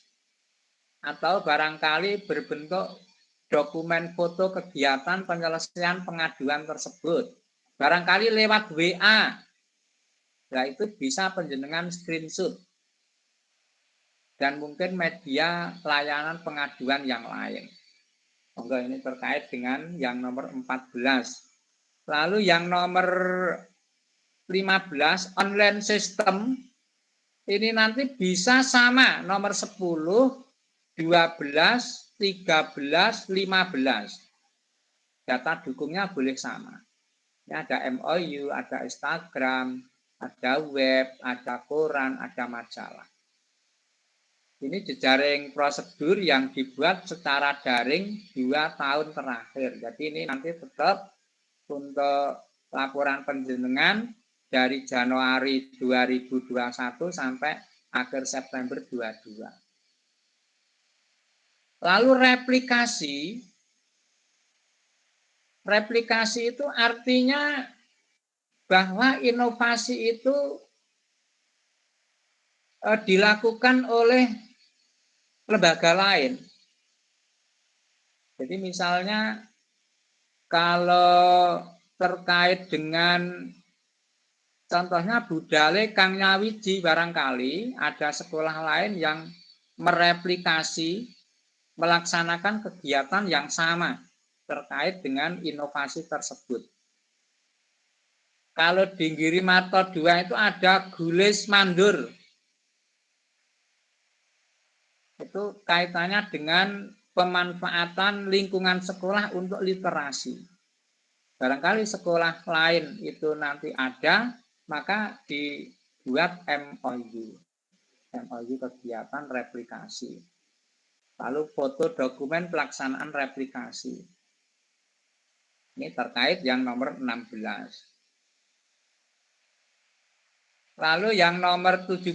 atau barangkali berbentuk dokumen foto kegiatan penyelesaian pengaduan tersebut. Barangkali lewat WA. Nah, itu bisa penjenengan screenshot. Dan mungkin media layanan pengaduan yang lain. Monggo ini terkait dengan yang nomor 14. Lalu yang nomor 15, online system. Ini nanti bisa sama nomor 10, 12, 13, 15. Data dukungnya boleh sama. Ini ada MOU, ada Instagram, ada web, ada koran, ada majalah. Ini jejaring prosedur yang dibuat secara daring 2 tahun terakhir. Jadi ini nanti tetap untuk laporan penjenengan dari Januari 2021 sampai akhir September 2022. Lalu replikasi itu artinya bahwa inovasi itu dilakukan oleh lembaga lain. Jadi misalnya kalau terkait dengan contohnya budale Kang Nyawiji, barangkali ada sekolah lain yang mereplikasi melaksanakan kegiatan yang sama terkait dengan inovasi tersebut. Kalau di Girimarto 2 itu ada Gulis Mandur. Itu kaitannya dengan pemanfaatan lingkungan sekolah untuk literasi. Barangkali sekolah lain itu nanti ada, maka dibuat MOU kegiatan replikasi. Lalu foto dokumen pelaksanaan replikasi. Ini terkait yang nomor 16. Lalu yang nomor 17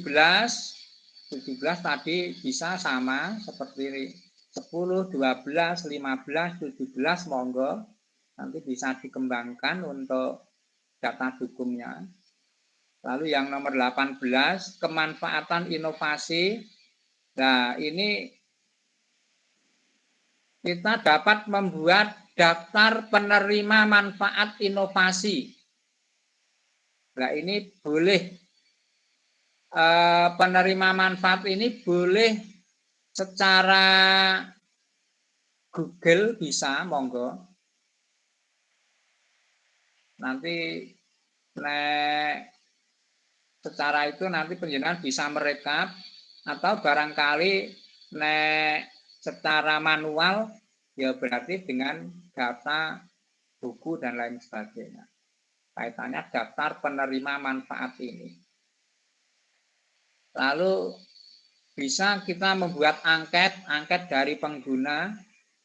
tadi bisa sama seperti 10, 12, 15, 17 monggo. Nanti bisa dikembangkan untuk data dukungnya. Lalu yang nomor 18, kemanfaatan inovasi. Nah, ini kita dapat membuat daftar penerima manfaat inovasi. Nah, ini boleh penerima manfaat ini boleh secara Google bisa, monggo. Nanti secara itu nanti penjenengan bisa merekap atau barangkali secara manual ya berarti dengan data buku dan lain sebagainya. Kaitannya daftar penerima manfaat ini. Lalu bisa kita membuat angket dari pengguna,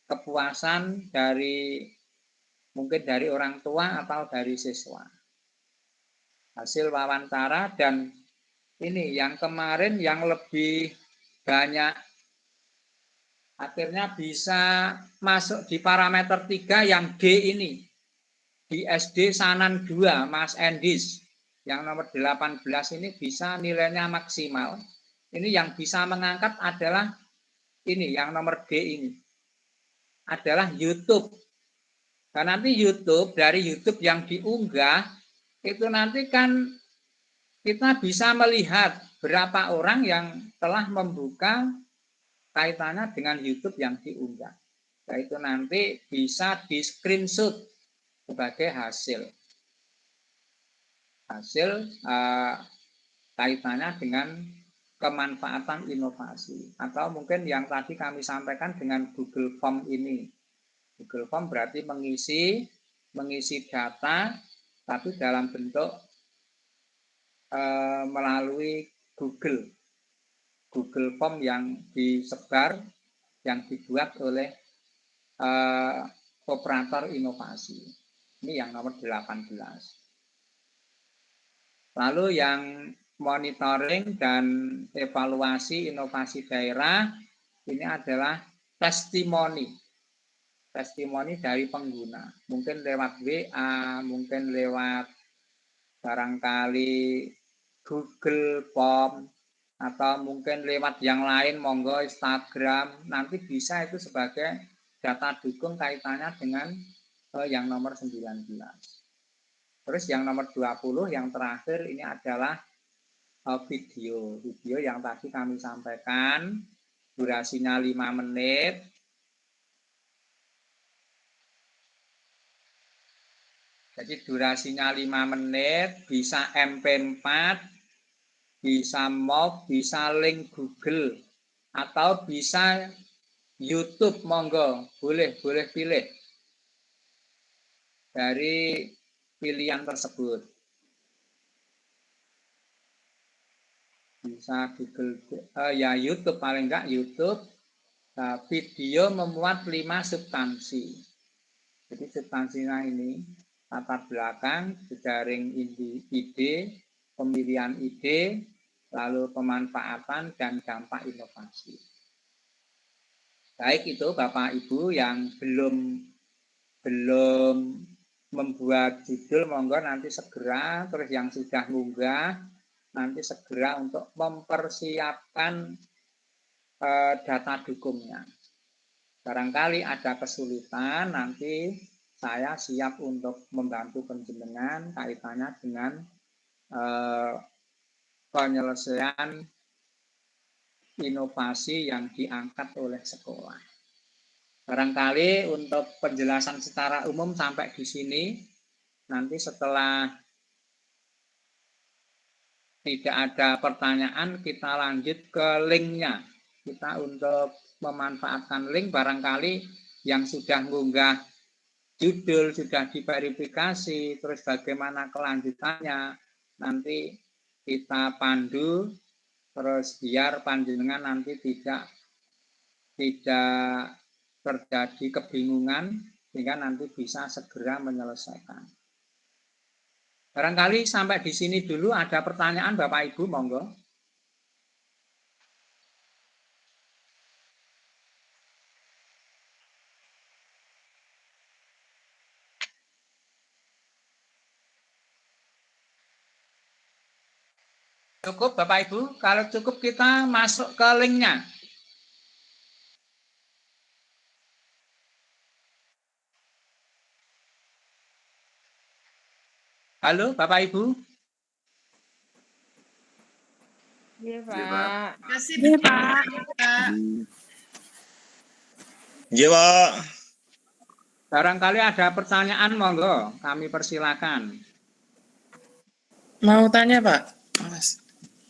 kepuasan dari mungkin dari orang tua atau dari siswa. Hasil wawancara dan ini yang kemarin yang lebih banyak akhirnya bisa masuk di parameter 3 yang D ini. Di SD Sanan 2, Mas Endis. Yang nomor 18 ini bisa nilainya maksimal. Ini yang bisa mengangkat adalah ini, yang nomor D ini. Adalah YouTube. Dan nanti dari YouTube yang diunggah, itu nanti kan kita bisa melihat berapa orang yang telah membuka kaitannya dengan YouTube yang diunggah. Nah, itu nanti bisa di screenshot sebagai hasil kaitannya dengan kemanfaatan inovasi. Atau mungkin yang tadi kami sampaikan dengan Google Form ini. Google Form berarti mengisi data, tapi dalam bentuk melalui Google Form yang disebar, yang dibuat oleh operator inovasi. Ini yang nomor 18. Lalu yang monitoring dan evaluasi inovasi daerah, ini adalah testimoni dari pengguna. Mungkin lewat WA, mungkin lewat barangkali Google Form, atau mungkin lewat yang lain, monggo Instagram. Nanti bisa itu sebagai data dukung kaitannya dengan yang nomor 19. Terus yang nomor 20 yang terakhir ini adalah video yang tadi kami sampaikan, durasinya 5 menit. Jadi durasinya 5 menit, bisa MP4, bisa MOV, bisa link Google, atau bisa YouTube, monggo, boleh pilih dari pilihan tersebut. Bisa Google, ya YouTube, paling enggak YouTube. Nah, video memuat 5 substansi. Jadi substansinya ini latar belakang, jejaring ide, pemilihan ide, lalu pemanfaatan dan dampak inovasi. Baik itu Bapak Ibu yang belum membuat judul, monggo nanti segera, terus yang sudah ngunggah nanti segera untuk mempersiapkan data dukungnya. Barangkali ada kesulitan, nanti saya siap untuk membantu panjenengan kaitannya dengan penyelesaian inovasi yang diangkat oleh sekolah. Barangkali untuk penjelasan secara umum sampai di sini. Nanti setelah tidak ada pertanyaan, kita lanjut ke linknya. Kita untuk memanfaatkan link, barangkali yang sudah mengunggah judul, sudah diverifikasi, terus bagaimana kelanjutannya, nanti kita pandu, terus biar panjenengan nanti tidak terjadi kebingungan, sehingga nanti bisa segera menyelesaikan. Barangkali sampai di sini dulu. Ada pertanyaan Bapak Ibu, monggo. Cukup Bapak Ibu? Kalau cukup kita masuk ke linknya. Halo Bapak Ibu? Iya, Iya, Pak. Pak. Kasih Iya, Pak. Pak. Iya, Pak. Barangkali ada pertanyaan, monggo. Kami persilakan. Mau tanya, Pak? Mas.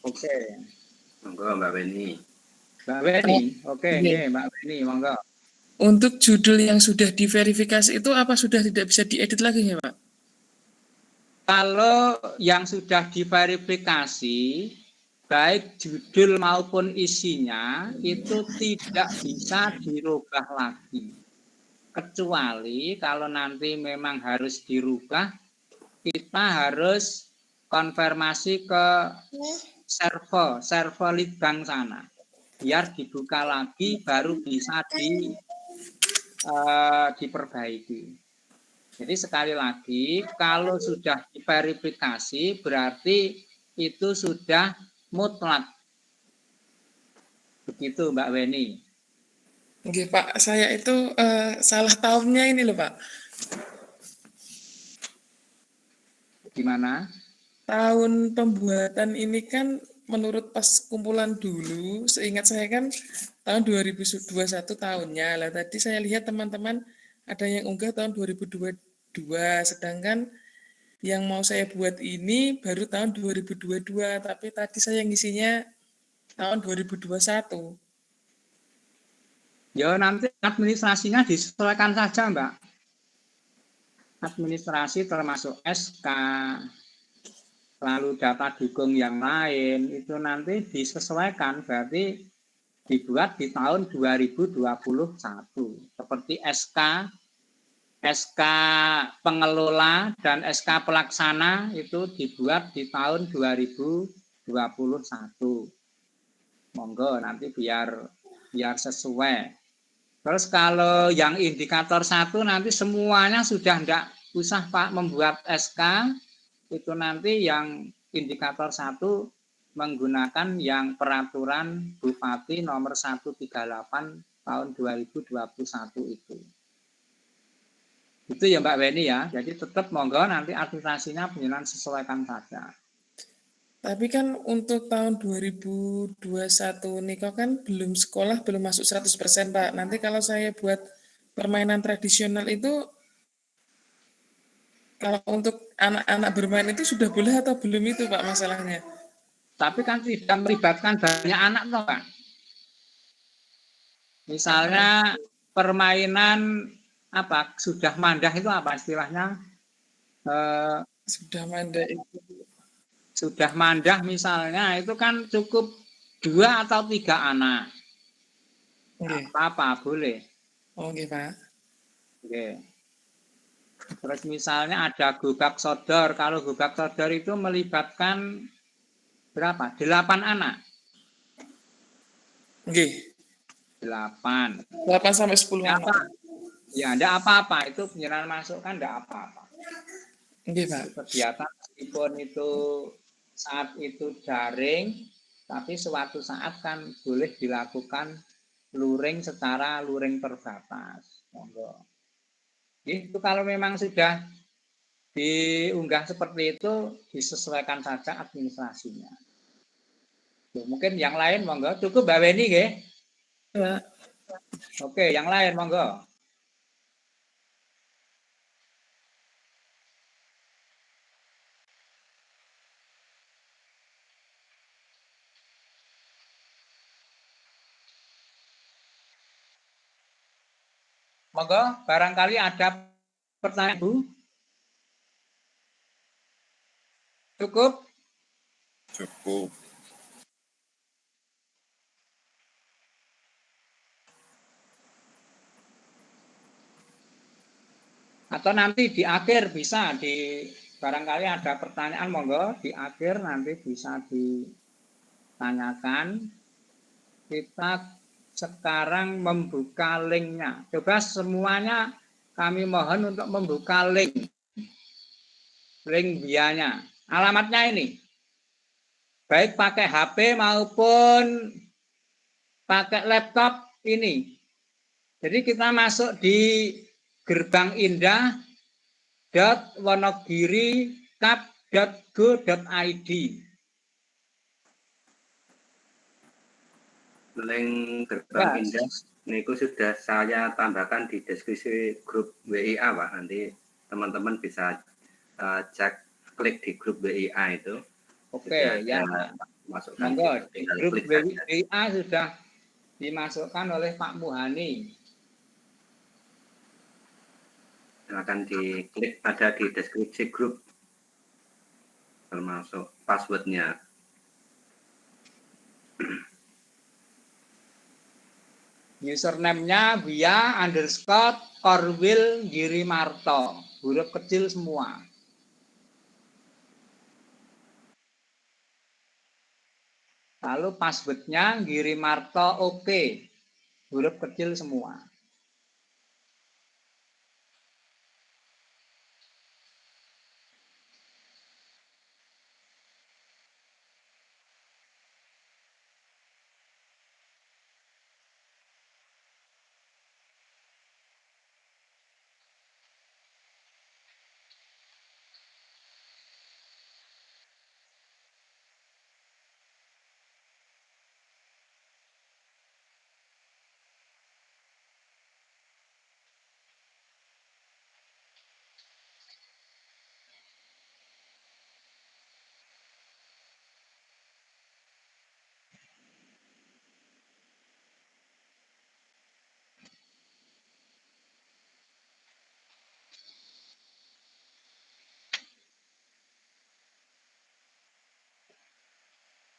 Oke. Monggo Mbak Weni. Mbak Weni, oke, Iya. Mbak Weni, monggo. Untuk judul yang sudah diverifikasi itu apa sudah tidak bisa diedit lagi ya, Pak? Kalau yang sudah diverifikasi, baik judul maupun isinya itu tidak bisa dirubah lagi. Kecuali kalau nanti memang harus dirubah, kita harus konfirmasi ke server Litbang sana. Biar dibuka lagi, baru bisa diperbaiki. Jadi sekali lagi, kalau sudah diverifikasi berarti itu sudah mutlak. Begitu Mbak Weni. Oke, Pak. Saya itu salah tahunnya ini loh, Pak. Gimana? Tahun pembuatan ini kan menurut pas kumpulan dulu, seingat saya kan tahun 2021 tahunnya. Lah tadi saya lihat teman-teman ada yang unggah tahun 2022, sedangkan yang mau saya buat ini baru tahun 2022, tapi tadi saya ngisinya tahun 2021. Ya nanti administrasinya disesuaikan saja, Mbak. Administrasi termasuk SK, lalu data dukung yang lain, itu nanti disesuaikan, berarti dibuat di tahun 2021. Seperti SK pengelola dan SK pelaksana itu dibuat di tahun 2021. Monggo nanti biar sesuai. Terus kalau yang indikator 1 nanti semuanya sudah enggak usah Pak membuat SK, itu nanti yang indikator 1 menggunakan yang peraturan Bupati nomor 138 tahun 2021 itu. Itu ya Mbak Weni ya. Jadi tetap monggo nanti administrasinya penjelasan sesuaikan saja. Tapi kan untuk tahun 2021 Niko kan belum sekolah, belum masuk 100% Pak. Nanti kalau saya buat permainan tradisional itu, kalau untuk anak-anak bermain itu sudah boleh atau belum itu Pak masalahnya? Tapi kan tidak melibatkan banyak anak toh Pak. Misalnya permainan apa sudah mandah itu apa istilahnya? Sudah mandai itu. Sudah mandah misalnya itu kan cukup 2 atau 3 anak. Oke. Apa boleh. Oke Pak. Oke. Terus misalnya ada gubak sodor. Kalau gubak sodor itu melibatkan berapa? 8 anak. Nggih, 8. 8 sampai 10 Apa? anak. Ya, enggak apa-apa. Itu penyerahan masuk kan enggak apa-apa. Nggih, Pak. Kegiatan meskipun itu saat itu daring, tapi suatu saat kan boleh dilakukan luring secara luring terbatas. Monggo. Itu kalau memang sudah diunggah seperti itu, disesuaikan saja administrasinya. Mungkin yang lain, monggo. Cukup Mbak Weni, nggih? Ya. Oke, yang lain, monggo. Monggo, barangkali ada pertanyaan, Bu? Cukup? Cukup. Atau nanti di akhir bisa barangkali ada pertanyaan, monggo di akhir nanti bisa ditanyakan. Kita sekarang membuka linknya. Coba semuanya kami mohon untuk membuka link bianya. Alamatnya ini. Baik pakai HP maupun pakai laptop ini. Jadi kita masuk di gerbangindah.wonogiri.cap.go.id. Link gerbang indah niku sudah saya tambahkan di deskripsi grup WIA, Pak. Nanti teman-teman bisa cek, klik di grup WIA itu. Oke, ya. Masukkan Monggo, di tinggal grup klik saja. WIA sudah dimasukkan oleh Pak Muhani. Akan diklik, ada di deskripsi grup, termasuk passwordnya. Username-nya Via_Korwil Girimarto. Huruf kecil semua. Lalu password-nya Girimarto oke. Huruf kecil semua.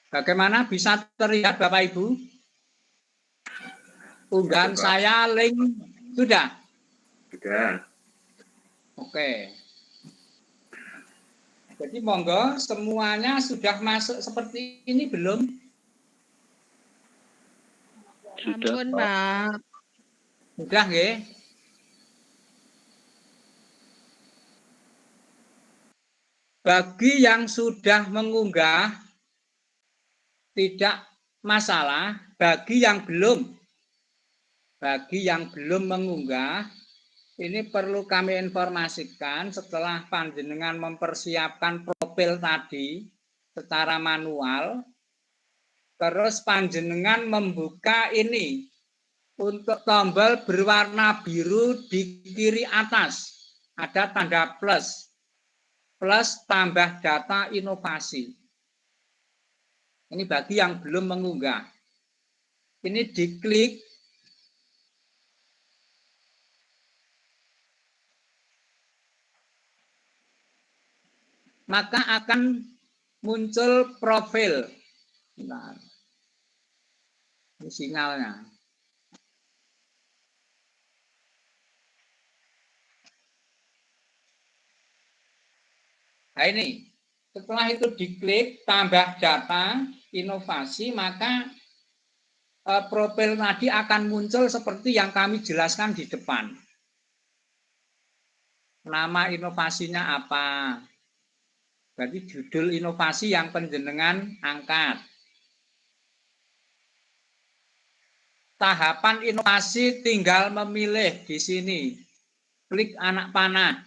Bagaimana bisa terlihat Bapak Ibu? Unggahan saya link sudah? Sudah. Oke. Jadi monggo semuanya sudah masuk seperti ini belum? Sudah, Ampun, Pak. Pak. Sudah nggih? Bagi yang sudah mengunggah tidak masalah, bagi yang belum mengunggah, ini perlu kami informasikan setelah panjenengan mempersiapkan profil tadi secara manual, terus panjenengan membuka ini untuk tombol berwarna biru di kiri atas, ada tanda plus tambah data inovasi. Ini bagi yang belum mengunggah. Ini diklik, maka akan muncul profil. Nah, ini sinyalnya. Nah ini, setelah itu diklik tambah data inovasi, maka profil tadi akan muncul seperti yang kami jelaskan di depan. Nama inovasinya apa? Berarti judul inovasi yang panjenengan angkat. Tahapan inovasi tinggal memilih di sini. Klik anak panah.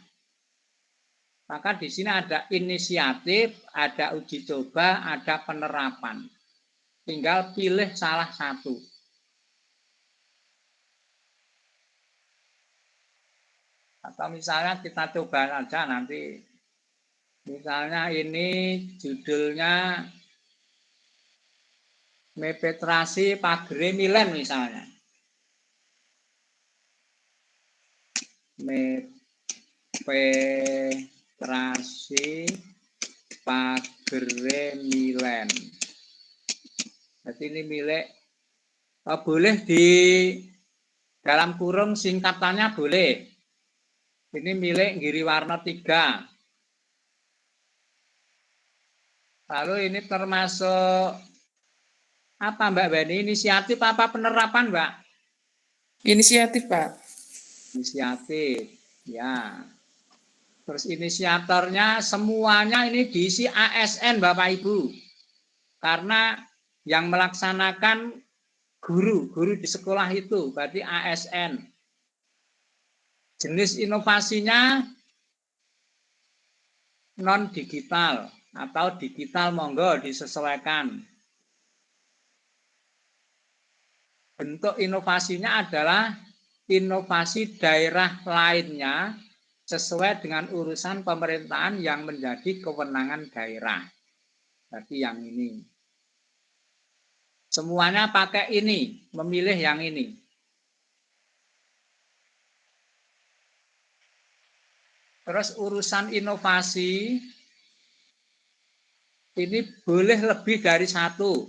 Maka di sini ada inisiatif, ada uji coba, ada penerapan. Tinggal pilih salah satu. Atau misalnya kita coba saja nanti. Misalnya ini judulnya Mepetrasi Pagere Milen misalnya. Mepetrasi Pagere Milen. Jadi ini milik boleh di dalam kurung singkatannya boleh. Ini milik Giriwarna 3. Lalu ini termasuk apa Mbak Beni? Inisiatif apa penerapan Mbak? Inisiatif, Pak. Inisiatif, ya. Terus inisiatornya semuanya ini diisi ASN Bapak Ibu. Karena yang melaksanakan guru di sekolah itu, berarti ASN. Jenis inovasinya non-digital atau digital monggo disesuaikan. Bentuk inovasinya adalah inovasi daerah lainnya sesuai dengan urusan pemerintahan yang menjadi kewenangan daerah. Berarti yang ini. Semuanya pakai ini, memilih yang ini. Terus urusan inovasi ini boleh lebih dari satu.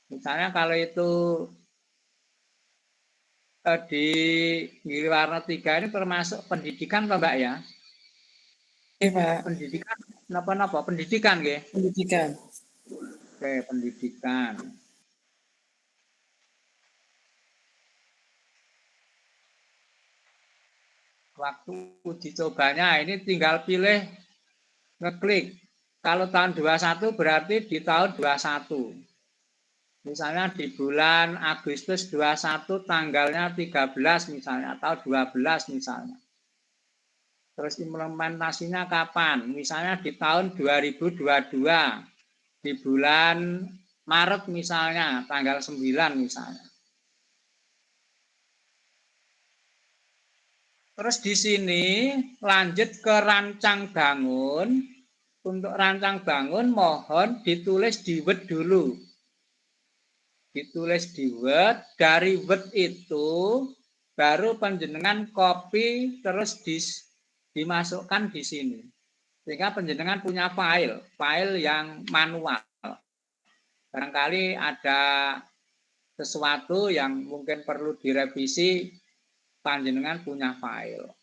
Misalnya kalau itu di Giriwarna 3 ini termasuk pendidikan Mbak ya? Iya, Pak. Pendidikan napa-napa? Pendidikan nggih. Pendidikan. Oke, pendidikan. Waktu uji cobanya ini tinggal pilih ngeklik. Kalau tahun 21 berarti di tahun 21. Misalnya di bulan Agustus 21 tanggalnya 13 misalnya atau 12 misalnya. Terus implementasinya kapan? Misalnya di tahun 2022 di bulan Maret misalnya tanggal 9 misalnya. Terus di sini lanjut ke rancang bangun. Untuk rancang bangun mohon ditulis di Word dulu. Ditulis di Word, dari Word itu baru panjenengan copy terus dimasukkan di sini. Sehingga panjenengan punya file yang manual. Barangkali ada sesuatu yang mungkin perlu direvisi, panjenengan punya file.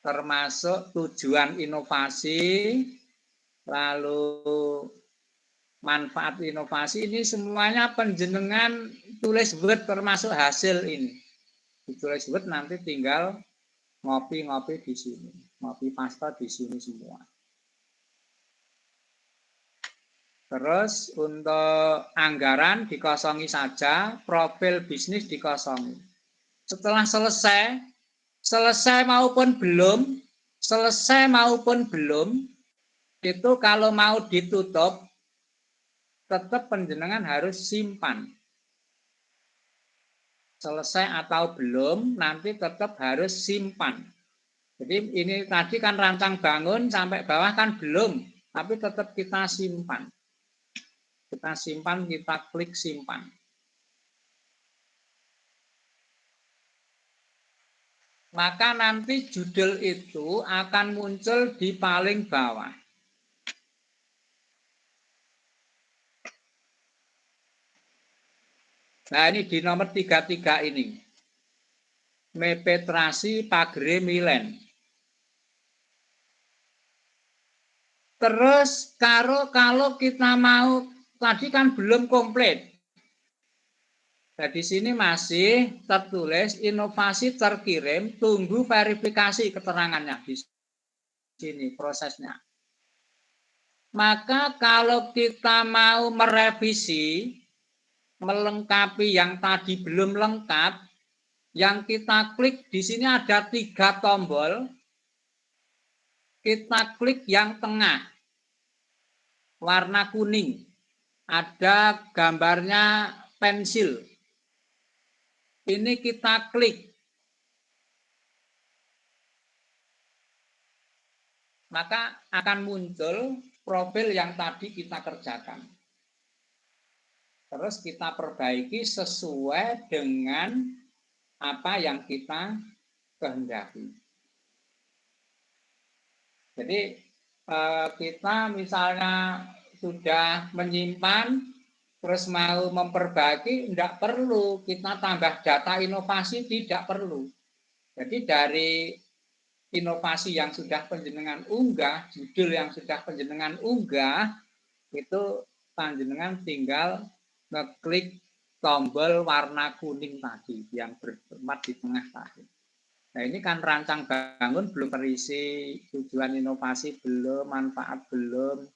Termasuk tujuan inovasi, lalu manfaat inovasi, ini semuanya panjenengan tulis Word termasuk hasil ini. Ditulis Word nanti tinggal ngopi-ngopi di sini, ngopi paste di sini semua. Terus untuk anggaran dikosongi saja, profil bisnis dikosongi. Setelah selesai maupun belum, itu kalau mau ditutup, tetap panjenengan harus simpan. Selesai atau belum, nanti tetap harus simpan. Jadi ini tadi kan rancang bangun sampai bawah kan belum, tapi tetap kita simpan. Kita simpan, kita klik simpan. Maka nanti judul itu akan muncul di paling bawah. Nah ini di nomor 33 ini. Mepetrasi Pagere Milen. Terus kalau kita mau, tadi kan belum komplit. Nah, di sini masih tertulis inovasi terkirim, tunggu verifikasi keterangannya di sini prosesnya. Maka kalau kita mau merevisi, melengkapi yang tadi belum lengkap, yang kita klik di sini ada 3 tombol. Kita klik yang tengah, warna kuning. Ada gambarnya pensil. Ini kita klik. Maka akan muncul profil yang tadi kita kerjakan. Terus kita perbaiki sesuai dengan apa yang kita kehendaki. Jadi kita misalnya sudah menyimpan, terus mau memperbaiki, tidak perlu kita tambah data inovasi, tidak perlu. Jadi dari inovasi yang sudah panjenengan unggah, judul yang sudah panjenengan unggah, itu panjenengan tinggal ngeklik tombol warna kuning tadi yang bertempat di tengah tadi. Nah, ini kan rancang bangun belum terisi, tujuan inovasi belum, manfaat belum,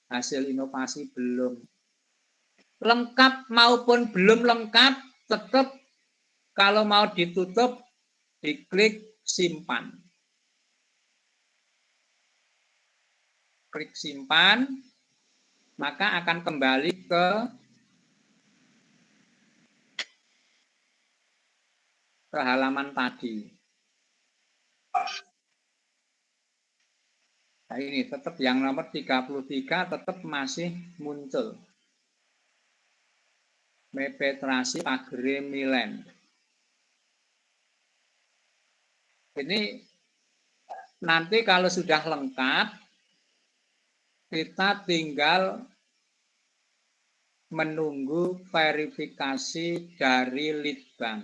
hasil inovasi belum. Lengkap maupun belum lengkap, tetap kalau mau ditutup, diklik simpan. Klik simpan, maka akan kembali ke halaman tadi. Nah, ini tetap yang nomor 33 tetap masih muncul. Mepetrasi pagere milen. Ini nanti kalau sudah lengkap, kita tinggal menunggu verifikasi dari Litbang.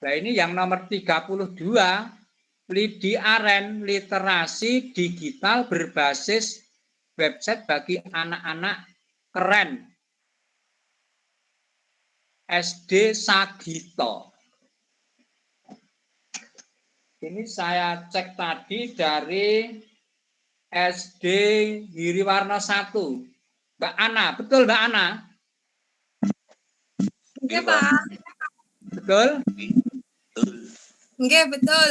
Nah, ini yang nomor 32, LIDIAREN, literasi digital berbasis website bagi anak-anak keren. SD Sagito. Ini saya cek tadi dari SD Giriwarna 1. Mbak Ana, betul Mbak Ana? Oke, Pak. Betul? Oke, betul.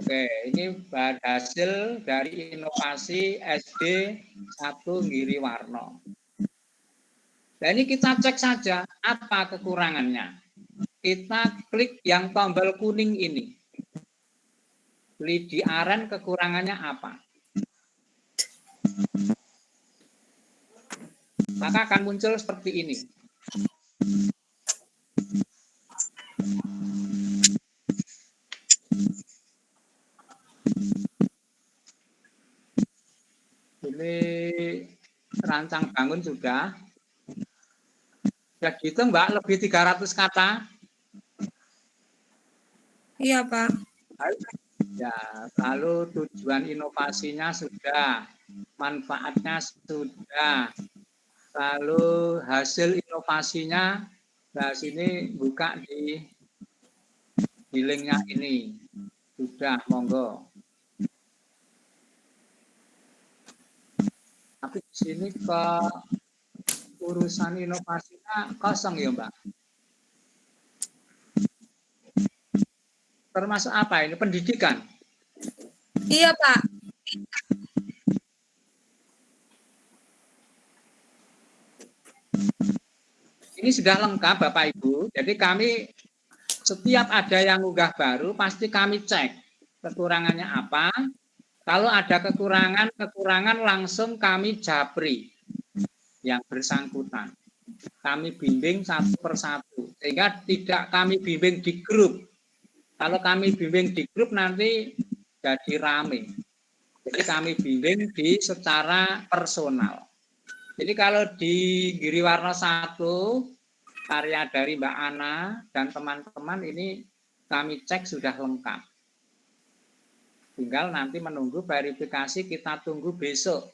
Oke, ini hasil dari inovasi SD 1 Giriwarna. Nah, ini kita cek saja apa kekurangannya. Kita klik yang tombol kuning ini. LIDIAREN kekurangannya apa? Maka akan muncul seperti ini. Ini rancang bangun sudah. Sudah dihitung Mbak, lebih 300 kata. Iya, Pak. Ya, lalu tujuan inovasinya sudah, manfaatnya sudah, lalu hasil inovasinya, nah sini buka di linknya ini, sudah, monggo. Tapi di sini ke urusan inovasinya kosong ya Mbak. Termasuk apa ini? Pendidikan? Iya, Pak. Ini sudah lengkap Bapak Ibu. Jadi kami setiap ada yang unggah baru pasti kami cek kekurangannya apa. Kalau ada kekurangan langsung kami japri yang bersangkutan. Kami bimbing satu persatu. Sehingga tidak kami bimbing di grup. Kalau kami bimbing di grup nanti jadi rame. Jadi kami bimbing secara personal. Jadi kalau di Giriwarna 1, karya dari Mbak Ana dan teman-teman ini kami cek sudah lengkap. Tinggal nanti menunggu verifikasi, kita tunggu besok.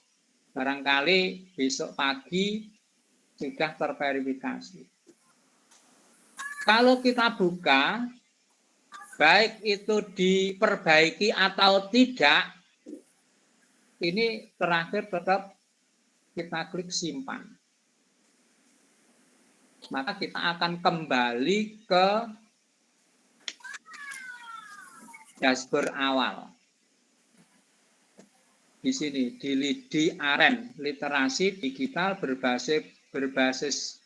Barangkali besok pagi sudah terverifikasi. Kalau kita buka, baik itu diperbaiki atau tidak, ini terakhir tetap kita klik simpan. Maka kita akan kembali ke dashboard awal. Di sini, di AREN, literasi digital berbasis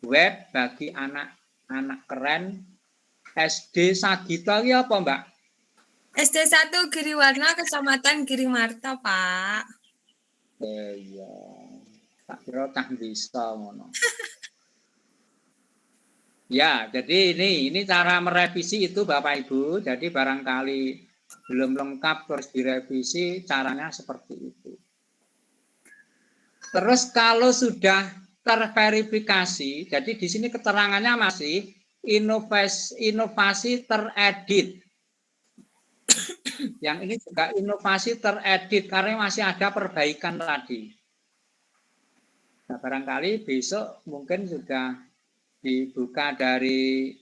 web bagi anak-anak keren. SD Sagita ya apa, Mbak? SD 1 Giriwarna, Kecamatan Girimarta, Pak. Iya. Tak kira cah bisa ngono. Ya, jadi ini cara merevisi itu Bapak Ibu. Jadi barangkali belum lengkap terus direvisi, caranya seperti itu. Terus kalau sudah terverifikasi, jadi di sini keterangannya masih inovasi teredit. Yang ini juga inovasi teredit karena masih ada perbaikan tadi. Nah, barangkali besok mungkin sudah dibuka dari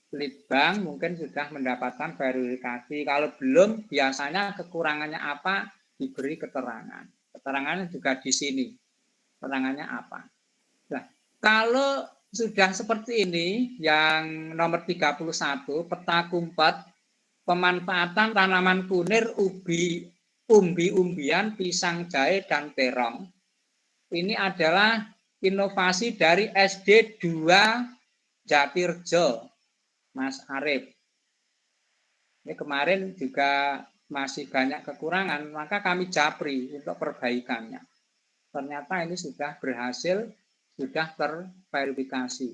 Litbang, mungkin sudah mendapatkan verifikasi. Kalau belum, biasanya kekurangannya apa, diberi keterangan. Keterangannya juga di sini. Keterangannya apa. Nah, kalau sudah seperti ini, yang nomor 31, peta kumpet, pemanfaatan tanaman kunir, umbi-umbian, pisang jahe, dan terong. Ini adalah inovasi dari SD 2 Jatirjo, Mas Arif. Ini kemarin juga masih banyak kekurangan, maka kami japri untuk perbaikannya. Ternyata ini sudah berhasil, sudah terverifikasi.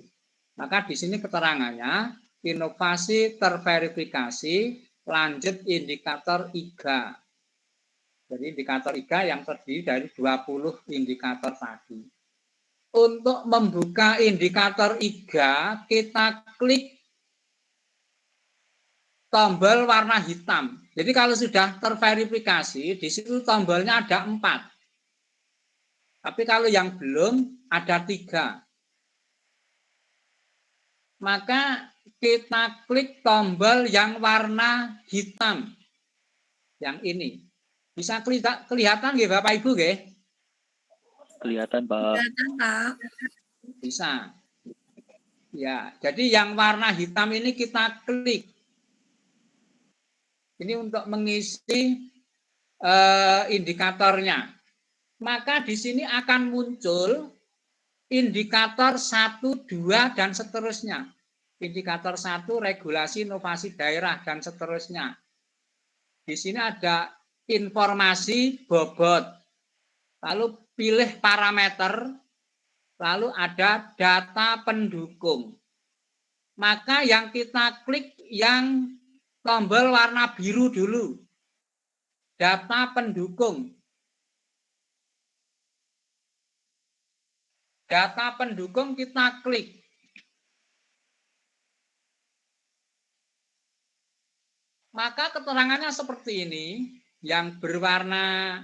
Maka di sini keterangannya, inovasi terverifikasi, lanjut indikator IGA. Jadi indikator IGA yang terdiri dari 20 indikator tadi. Untuk membuka indikator IGA, kita klik tombol warna hitam. Jadi kalau sudah terverifikasi, di situ tombolnya ada 4. Tapi kalau yang belum, ada 3. Maka kita klik tombol yang warna hitam. Yang ini. Bisa kelihatan nggih Bapak Ibu nggih? Kelihatan, Pak. Kelihatan, Pak. Bisa. Ya, jadi yang warna hitam ini kita klik. Ini untuk mengisi indikatornya. Maka di sini akan muncul indikator 1, 2, dan seterusnya. Indikator 1, regulasi inovasi daerah, dan seterusnya. Di sini ada informasi bobot. Lalu pilih parameter. Lalu ada data pendukung. Maka yang kita klik yang tombol warna biru dulu. Data pendukung. Data pendukung kita klik. Maka keterangannya seperti ini, yang berwarna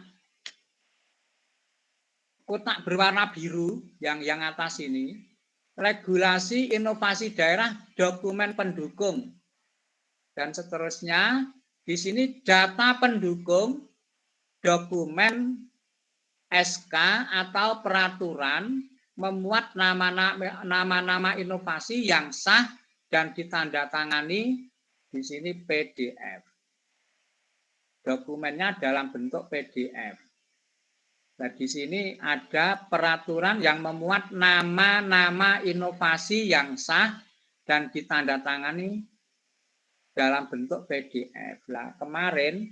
kotak berwarna biru, yang atas ini, regulasi inovasi daerah, dokumen pendukung, dan seterusnya. Di sini data pendukung, dokumen SK atau peraturan, memuat nama-nama inovasi yang sah dan ditandatangani. Di sini PDF. Dokumennya dalam bentuk PDF. Nah, di sini ada peraturan yang memuat nama-nama inovasi yang sah dan ditandatangani dalam bentuk PDF. Nah, kemarin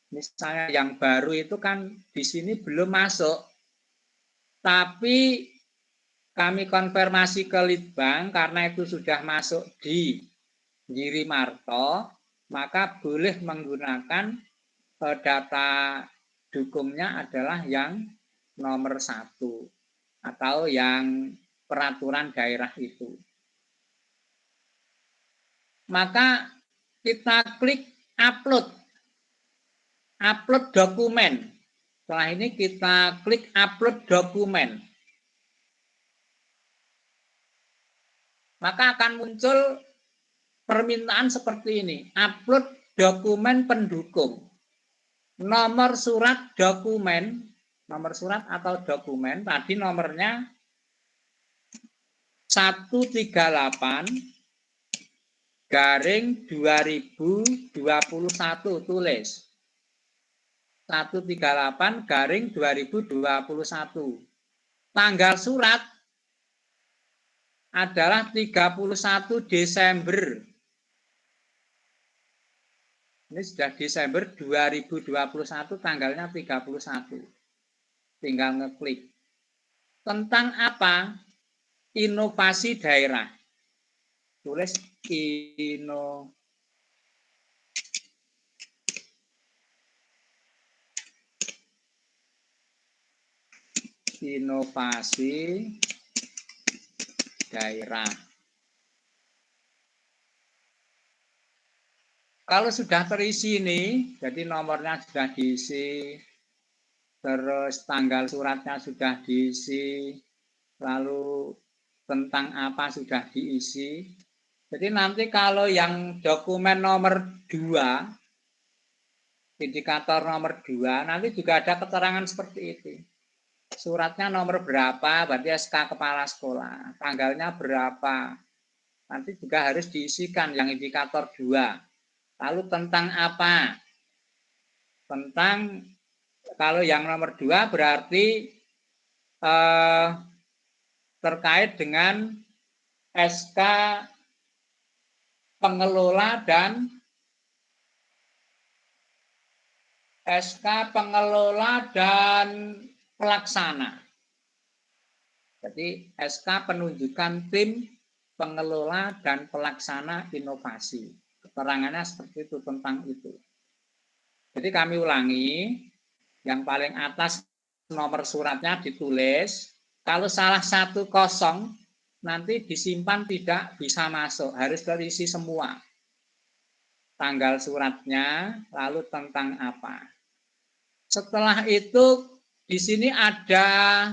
misalnya yang baru itu kan di sini belum masuk. Tapi kami konfirmasi ke Litbang karena itu sudah masuk di Girimarto, maka boleh menggunakan data dukungnya adalah yang nomor 1 atau yang peraturan daerah itu. Maka kita klik upload dokumen. Setelah ini kita klik upload dokumen. Maka akan muncul permintaan seperti ini. Upload dokumen pendukung. Nomor surat dokumen, nomor surat atau dokumen, tadi nomornya 138/2021 tulis. 138/2021. Tanggal surat adalah 31 Desember. Ini sudah Desember 2021, tanggalnya 31. Tinggal ngeklik. Tentang apa? Inovasi daerah. Tulis inovasi daerah. Kalau sudah terisi nih, jadi nomornya sudah diisi, terus tanggal suratnya sudah diisi, lalu tentang apa sudah diisi. Jadi nanti kalau yang dokumen nomor 2, indikator nomor 2, nanti juga ada keterangan seperti itu. Suratnya nomor berapa, berarti SK Kepala Sekolah, tanggalnya berapa. Nanti juga harus diisikan yang indikator 2. Lalu tentang apa? Tentang, kalau yang nomor 2 berarti terkait dengan SK pengelola dan pelaksana. Jadi SK penunjukan tim pengelola dan pelaksana inovasi. Keterangannya seperti itu, tentang itu. Jadi kami ulangi, yang paling atas nomor suratnya ditulis, kalau salah satu kosong, nanti disimpan tidak bisa masuk, harus terisi semua. Tanggal suratnya, lalu tentang apa. Setelah itu, di sini ada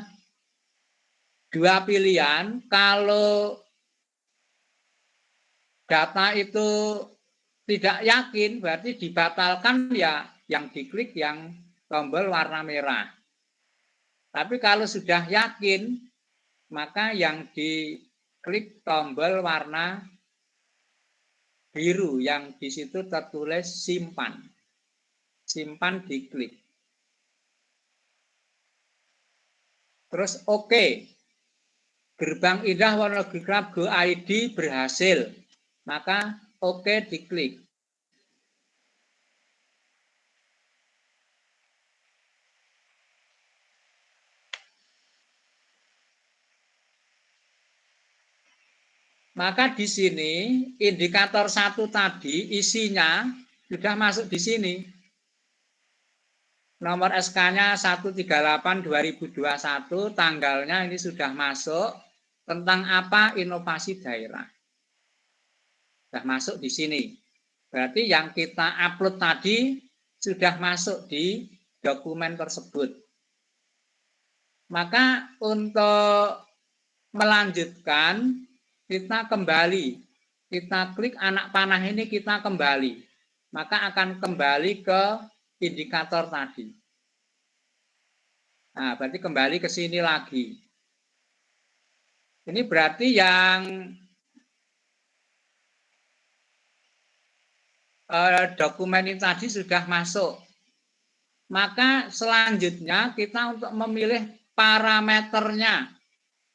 2 pilihan, kalau data itu tidak yakin, berarti dibatalkan, ya yang diklik yang tombol warna merah. Tapi kalau sudah yakin, maka yang diklik tombol warna biru, yang di situ tertulis simpan. Simpan diklik. Terus oke. Gerbang Indah Wonogiri Club Go ID berhasil. Maka oke diklik. Maka di sini indikator 1 tadi isinya sudah masuk di sini. Nomor SK-nya 138/2021, tanggalnya ini sudah masuk. Tentang apa? Inovasi daerah. Sudah masuk di sini. Berarti yang kita upload tadi sudah masuk di dokumen tersebut. Maka untuk melanjutkan, kita kembali. Kita klik anak panah ini, kita kembali. Maka akan kembali ke indikator tadi. Nah, berarti kembali ke sini lagi. Ini berarti yang dokumen ini tadi sudah masuk. Maka selanjutnya kita untuk memilih parameternya.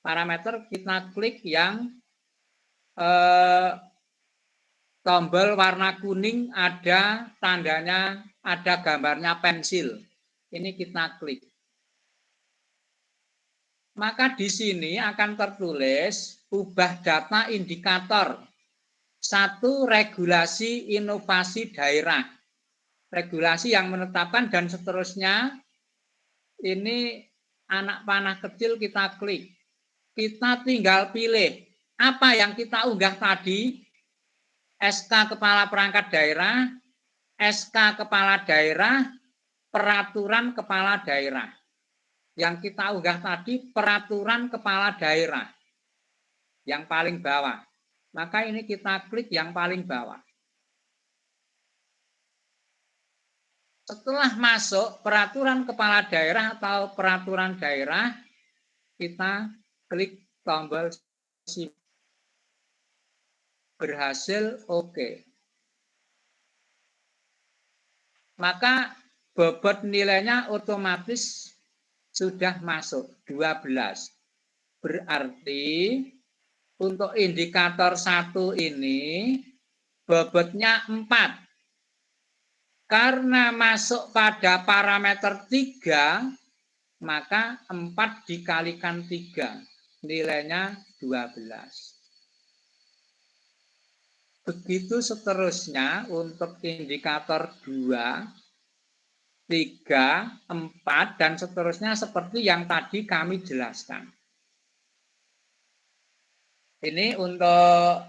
Parameter kita klik yang tombol warna kuning, ada tandanya, ada gambarnya pensil. Ini kita klik. Maka di sini akan tertulis ubah data indikator. 1. Regulasi inovasi daerah. Regulasi yang menetapkan dan seterusnya. Ini anak panah kecil kita klik. Kita tinggal pilih apa yang kita unggah tadi. SK Kepala Perangkat Daerah SK kepala daerah, peraturan kepala daerah. Yang kita unggah tadi peraturan kepala daerah. Yang paling bawah. Maka ini kita klik yang paling bawah. Setelah masuk peraturan kepala daerah atau peraturan daerah, kita klik tombol berhasil oke. Maka bobot nilainya otomatis sudah masuk 12. Berarti untuk indikator 1 ini bobotnya 4. Karena masuk pada parameter 3, maka 4 dikalikan 3. Nilainya 12. Begitu seterusnya untuk indikator 2, 3, 4, dan seterusnya seperti yang tadi kami jelaskan. Ini untuk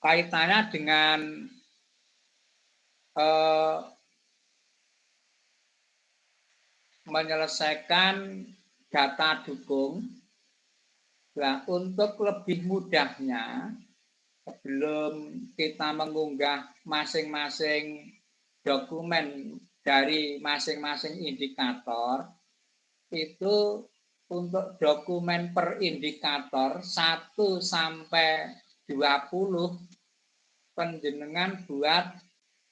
kaitannya dengan menyelesaikan data dukung. Nah, untuk lebih mudahnya, sebelum kita mengunggah masing-masing dokumen dari masing-masing indikator, itu untuk dokumen per indikator 1 sampai 20, penjenengan buat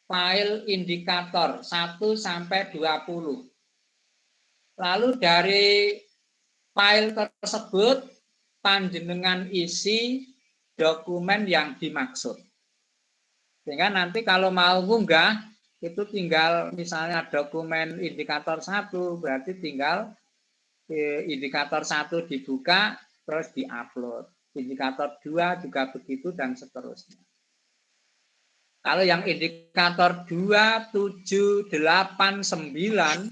file indikator 1 sampai 20. Lalu dari file tersebut panjenengan isi dokumen yang dimaksud. Sehingga nanti kalau mau ngunggah itu tinggal misalnya dokumen indikator 1 berarti tinggal indikator 1 dibuka terus diupload. Indikator 2 juga begitu dan seterusnya. Kalau yang indikator 2, 7, 8, 9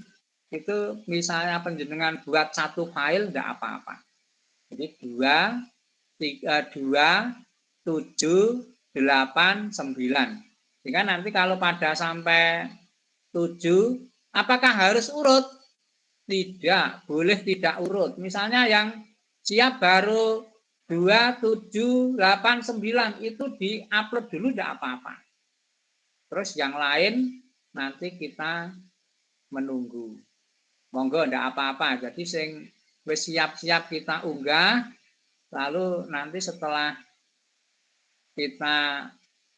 itu misalnya penjenengan buat satu file tidak apa-apa. Jadi 2, 7, 8, 9. Sehingga nanti kalau pada sampai 7, apakah harus urut? Tidak, boleh tidak urut. Misalnya yang siap baru 2, 7, 8, 9 itu di-upload dulu tidak apa-apa. Terus yang lain nanti kita menunggu. Monggo tidak apa-apa. Jadi sing wis siap-siap kita unggah. Lalu nanti setelah kita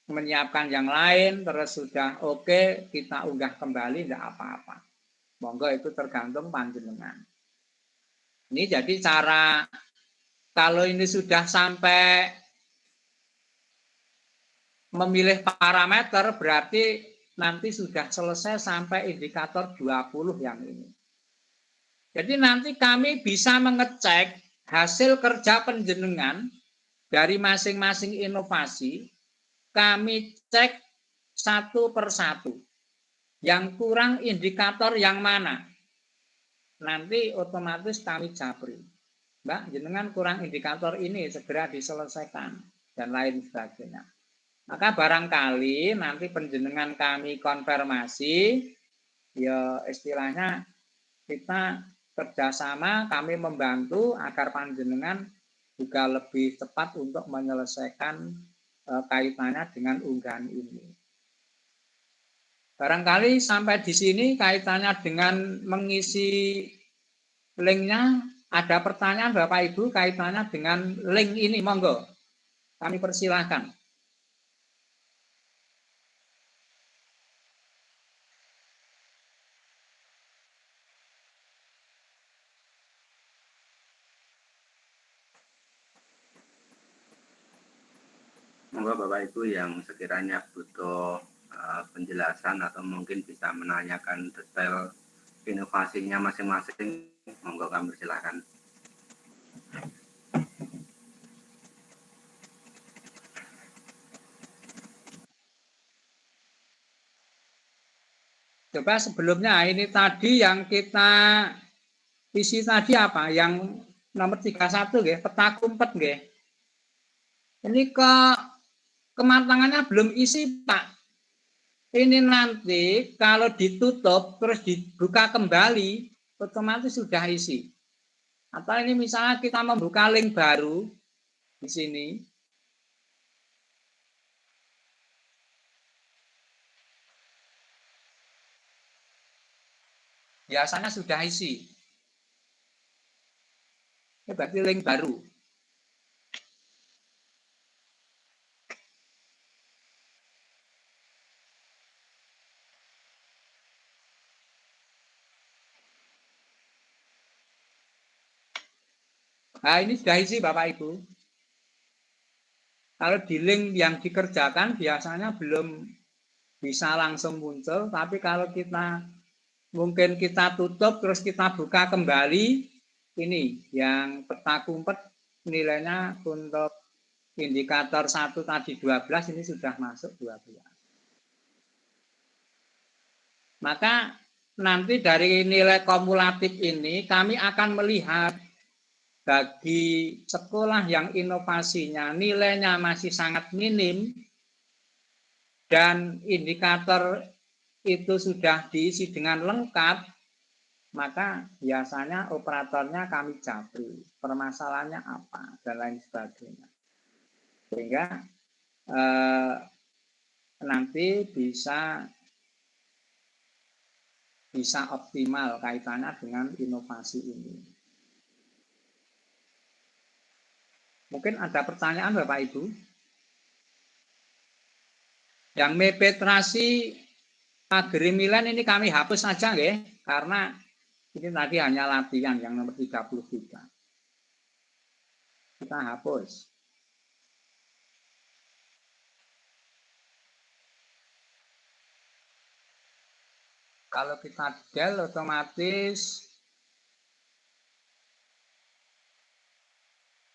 menyiapkan yang lain, terus sudah oke, kita unggah kembali, tidak apa-apa. Monggo itu tergantung panjenengan. Ini jadi cara, kalau ini sudah sampai memilih parameter, berarti nanti sudah selesai sampai indikator 20 yang ini. Jadi nanti kami bisa mengecek hasil kerja penjenengan dari masing-masing inovasi, kami cek satu persatu. Yang kurang indikator yang mana? Nanti otomatis kami japri. Mbak, jenengan kurang indikator ini, segera diselesaikan, dan lain sebagainya. Maka barangkali nanti penjenengan kami konfirmasi, ya istilahnya kita kerjasama, kami membantu agar panjenengan juga lebih cepat untuk menyelesaikan kaitannya dengan unggahan ini. Barangkali sampai di sini kaitannya dengan mengisi linknya. Ada pertanyaan Bapak Ibu kaitannya dengan link ini, monggo. Kami persilahkan. Monggo Bapak Ibu yang sekiranya butuh penjelasan atau mungkin bisa menanyakan detail inovasinya masing-masing, monggo kami silakan. Coba sebelumnya ini tadi yang kita isi tadi apa? Yang nomor 31 nggih, peta kumpet nggih. Ini kematangannya belum isi, Pak. ini nanti kalau ditutup terus dibuka kembali, otomatis sudah isi. Atau ini misalnya kita membuka link baru di sini. Biasanya sudah isi. Ini berarti link baru. Nah, ini sudah isi Bapak Ibu. Kalau di link yang dikerjakan biasanya belum bisa langsung muncul, tapi kalau kita mungkin kita tutup terus kita buka kembali, ini yang peta kumpet nilainya untuk indikator 1 tadi 12 ini sudah masuk 12. Maka nanti dari nilai kumulatif ini kami akan melihat bagi sekolah yang inovasinya nilainya masih sangat minim dan indikator itu sudah diisi dengan lengkap, maka biasanya operatornya kami japri, permasalahannya apa, dan lain sebagainya. Sehingga nanti bisa optimal kaitannya dengan inovasi ini. Mungkin ada pertanyaan Bapak Ibu? Yang mepetrasi agrimilan ini kami hapus saja ya, karena ini tadi hanya latihan yang nomor 33. Kita hapus. Kalau kita del otomatis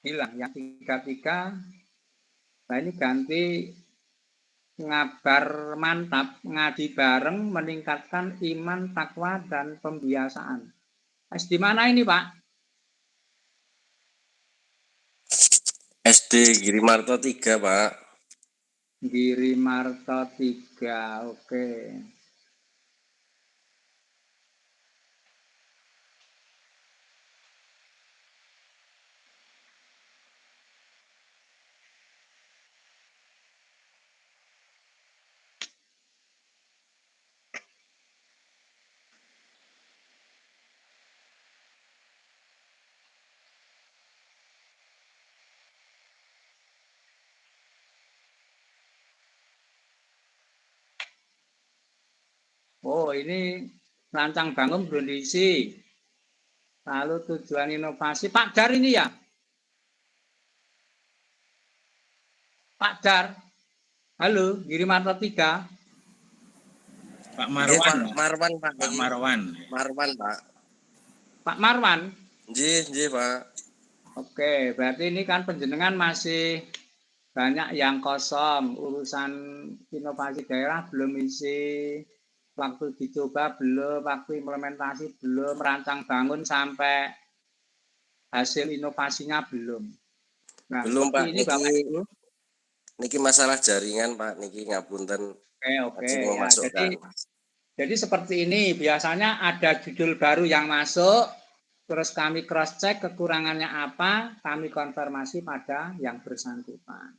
hilang yang 33. Nah ini ganti ngabar mantap, ngaji bareng, meningkatkan iman, takwa, dan pembiasaan. Di mana ini Pak? SD Girimarto 3 Pak. Girimarto 3, oke. Oh, ini rancang bangun belum diisi. Lalu tujuan inovasi. Pak Dar ini ya? Pak Dar. Halo, Girimarto 3. Pak Marwan. Pak Marwan Pak. Pak Marwan. Marwan Pak. Pak Marwan. Nggih Pak. Oke, berarti ini kan penjenengan masih banyak yang kosong. Urusan inovasi daerah belum isi. Waktu dicoba belum, waktu implementasi belum, rancang bangun sampai hasil inovasinya belum. Nah, belum Pak, ini Bapak Ibu. Niki masalah jaringan Pak, niki ngapunten. Oke. Ya, jadi seperti ini, biasanya ada judul baru yang masuk, terus kami cross check kekurangannya apa, kami konfirmasi pada yang bersangkutan.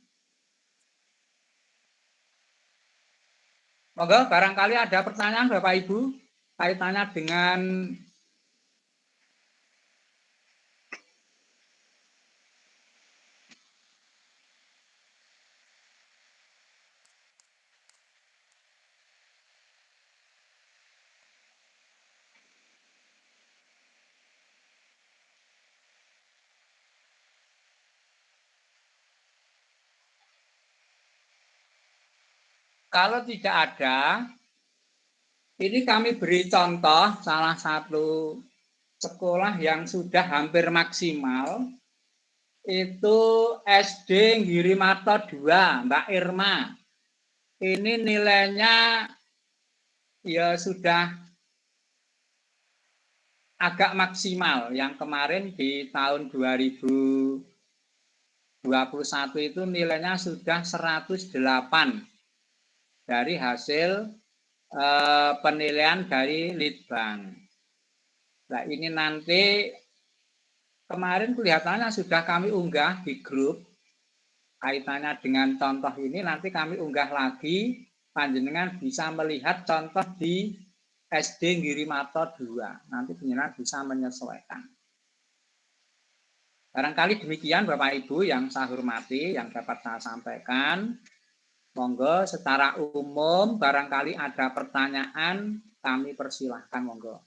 Monggo, barangkali ada pertanyaan Bapak Ibu kaitannya dengan kalau tidak ada, ini kami beri contoh salah satu sekolah yang sudah hampir maksimal, itu SD Girimarto 2, Mbak Irma. Ini nilainya ya sudah agak maksimal. Yang kemarin di tahun 2021 itu nilainya sudah 108 dari hasil penilaian dari Litbang. Nah, ini nanti kemarin kelihatannya sudah kami unggah di grup kaitannya dengan contoh ini, nanti kami unggah lagi, panjenengan bisa melihat contoh di SD Ngirimato 2. Nanti panjenengan bisa menyesuaikan. Barangkali demikian Bapak Ibu yang saya hormati, yang dapat saya sampaikan. Monggo secara umum barangkali ada pertanyaan, kami persilahkan monggo.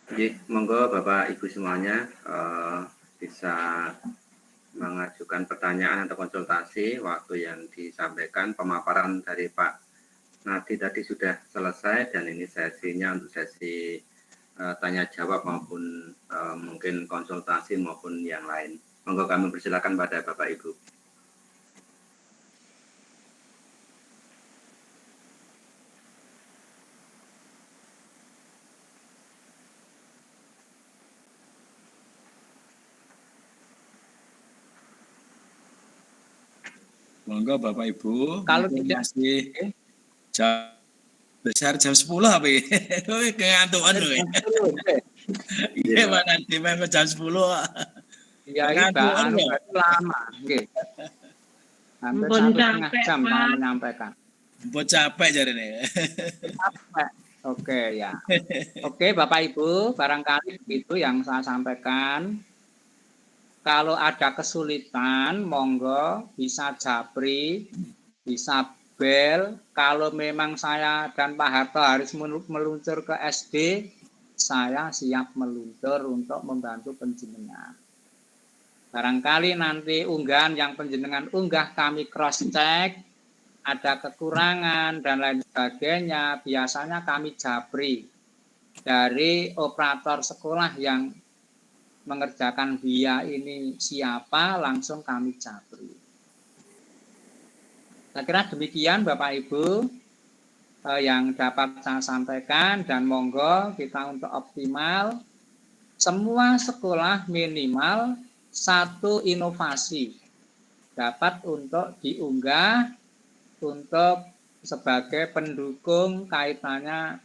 Jadi, monggo Bapak Ibu semuanya bisa mengajukan pertanyaan atau konsultasi. Waktu yang disampaikan pemaparan dari Pak Nadi tadi sudah selesai, dan ini sesinya untuk sesi tanya jawab maupun mungkin konsultasi maupun yang lain. Monggo kami persilakan pada Bapak Ibu. Monggo Bapak Ibu. Kalau tidak masih jam besar jam 10 apa ya? Kegantungan loh. Iya, Pak nanti memang jam 10. Iya, Pak, berarti lama. Oke. Hampir 1,5 jam saya menyampaikan. Buat capek jadi nih. Capek. Oke, ya. Oke, Bapak Ibu, barangkali begitu yang saya sampaikan. Kalau ada kesulitan, monggo bisa japri, bisa bel. Kalau memang saya dan Pak Harto harus meluncur ke SD, saya siap meluncur untuk membantu penjenengan. Barangkali nanti unggahan yang penjenengan unggah kami cross check, ada kekurangan dan lain sebagainya, biasanya kami japri dari operator sekolah yang mengerjakan via ini siapa, langsung kami japri. Saya kira demikian Bapak Ibu yang dapat saya sampaikan, dan monggo kita untuk optimal semua sekolah minimal satu inovasi dapat untuk diunggah untuk sebagai pendukung kaitannya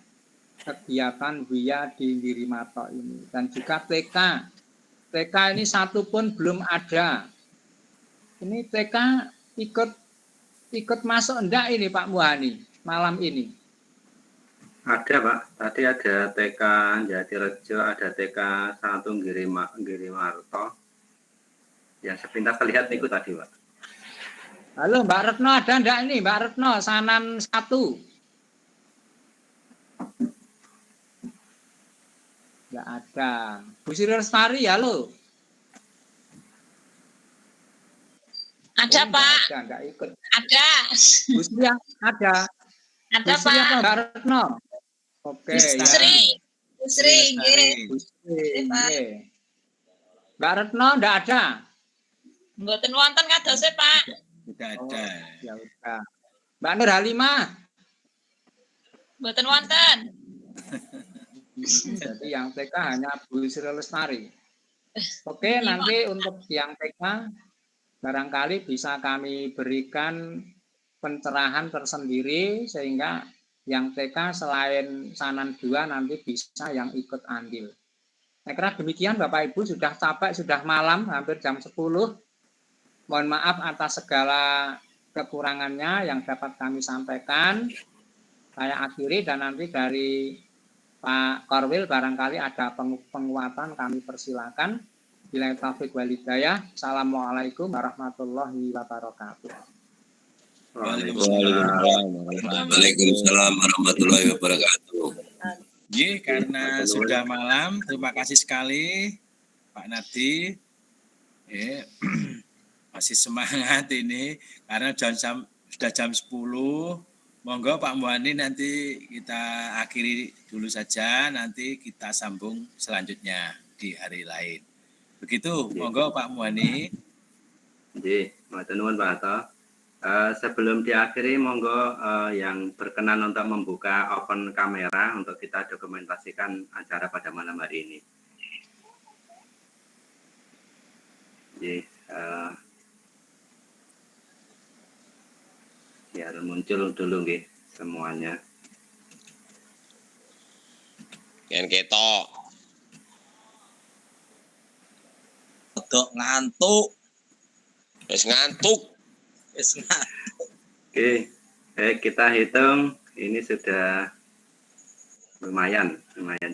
kegiatan via di Ngirimato ini, dan juga TK ini satu pun belum ada. Ini TK ikut masuk enggak ini Pak Muhani malam ini? Ada Pak, tadi ada TK Jatirejo, ada TK 1 Ngirimarto. Yang sepintas terlihat ikut tadi Pak. Halo Mbak Retno, ada enggak ini Mbak Retno, Sanan 1? Enggak ada. Bu Sri Lestari, halo. Ada Pak. Ada, enggak ikut. Ada. Bu Sri ada. Ada Bu Sri Pak. apa Mbak Retno? Oke, Bu ya. Sri. Bu Sri, nggih. Bu Sri, nggih. Mbak Retno enggak ada. Mboten wonten kadose Pak. Tidak ada. Ya udah. Mbak Nur Halimah. Mboten wonten. Jadi yang TK hanya Bu Sri Lestari. Oke, nanti untuk yang TK barangkali bisa kami berikan pencerahan tersendiri sehingga yang TK selain Sanan 2 nanti bisa yang ikut andil. Saya kira demikian Bapak Ibu, sudah capek, sudah malam, hampir jam 10. Mohon maaf atas segala kekurangannya yang dapat kami sampaikan. Saya akhiri, dan nanti dari Pak Korwil barangkali ada penguatan, kami persilakan. Bila taufik wal hidayah. Assalamualaikum warahmatullahi wabarakatuh. Waalaikumsalam warahmatullahi wabarakatuh. Karena sudah malam, terima kasih sekali Pak Nadi. Masih semangat ini karena sudah jam 10. Monggo Pak Muhani, nanti kita akhiri dulu saja, nanti kita sambung selanjutnya di hari lain. Begitu, monggo Pak Muhani. Nggih, matur nuwun Pak Harto. Sebelum diakhiri, monggo yang berkenan untuk membuka open kamera untuk kita dokumentasikan acara pada malam hari ini. muncul dulu nggih semuanya. Yen ketok. Kodok ngantuk. Wis ngantuk. Oke, baik kita hitung ini sudah lumayan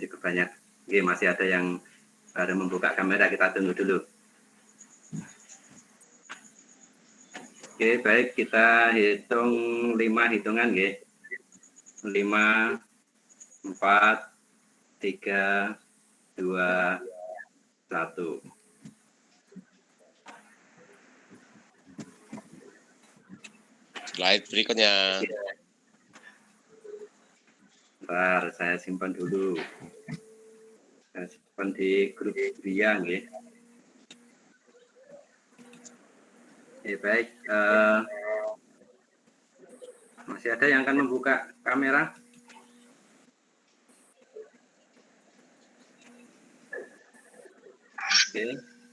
cukup banyak. Oke, masih ada yang baru membuka kamera, kita tunggu dulu. Oke, baik kita hitung 5 hitungan nggih. 5, 4, 3, 2, 1. Slide berikutnya. Bentar, saya simpan dulu. Saya simpan di grup Bia nggih. Oke, baik. Masih ada yang akan membuka kamera? Oke,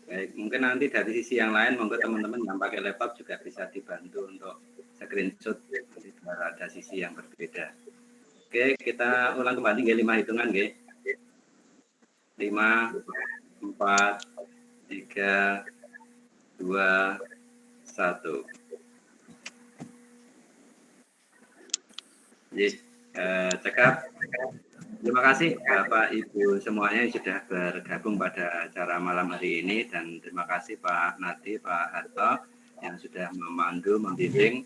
baik. Mungkin nanti dari sisi yang lain, monggo teman-teman yang pakai laptop juga bisa dibantu untuk screenshot nanti biar ada sisi yang berbeda. Oke, kita ulang kembali nggih 5 hitungan nggih. 5, 4, 3, 2, 1. Cekap. Terima kasih Bapak Ibu semuanya yang sudah bergabung pada acara malam hari ini, dan terima kasih Pak Nadi, Pak Harto yang sudah memandu, membimbing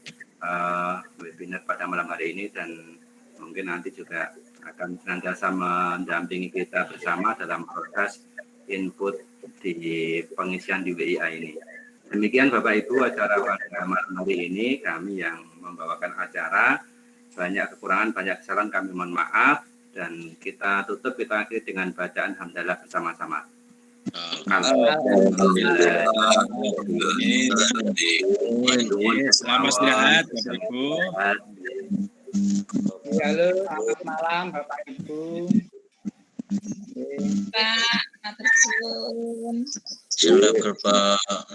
webinar pada malam hari ini, dan mungkin nanti juga akan senantiasa mendampingi kita bersama dalam proses input di pengisian di WIA ini. Demikian Bapak Ibu acara pada malam hari ini, kami yang membawakan acara. Banyak kekurangan, banyak kesalahan, kami mohon maaf, dan kita tutup, kita akhiri dengan bacaan hamdalah bersama-sama. Selamat istirahat Bapak Ibu. Halo, selamat malam Bapak Ibu. Pak, matur suwun. Sudah Bapak.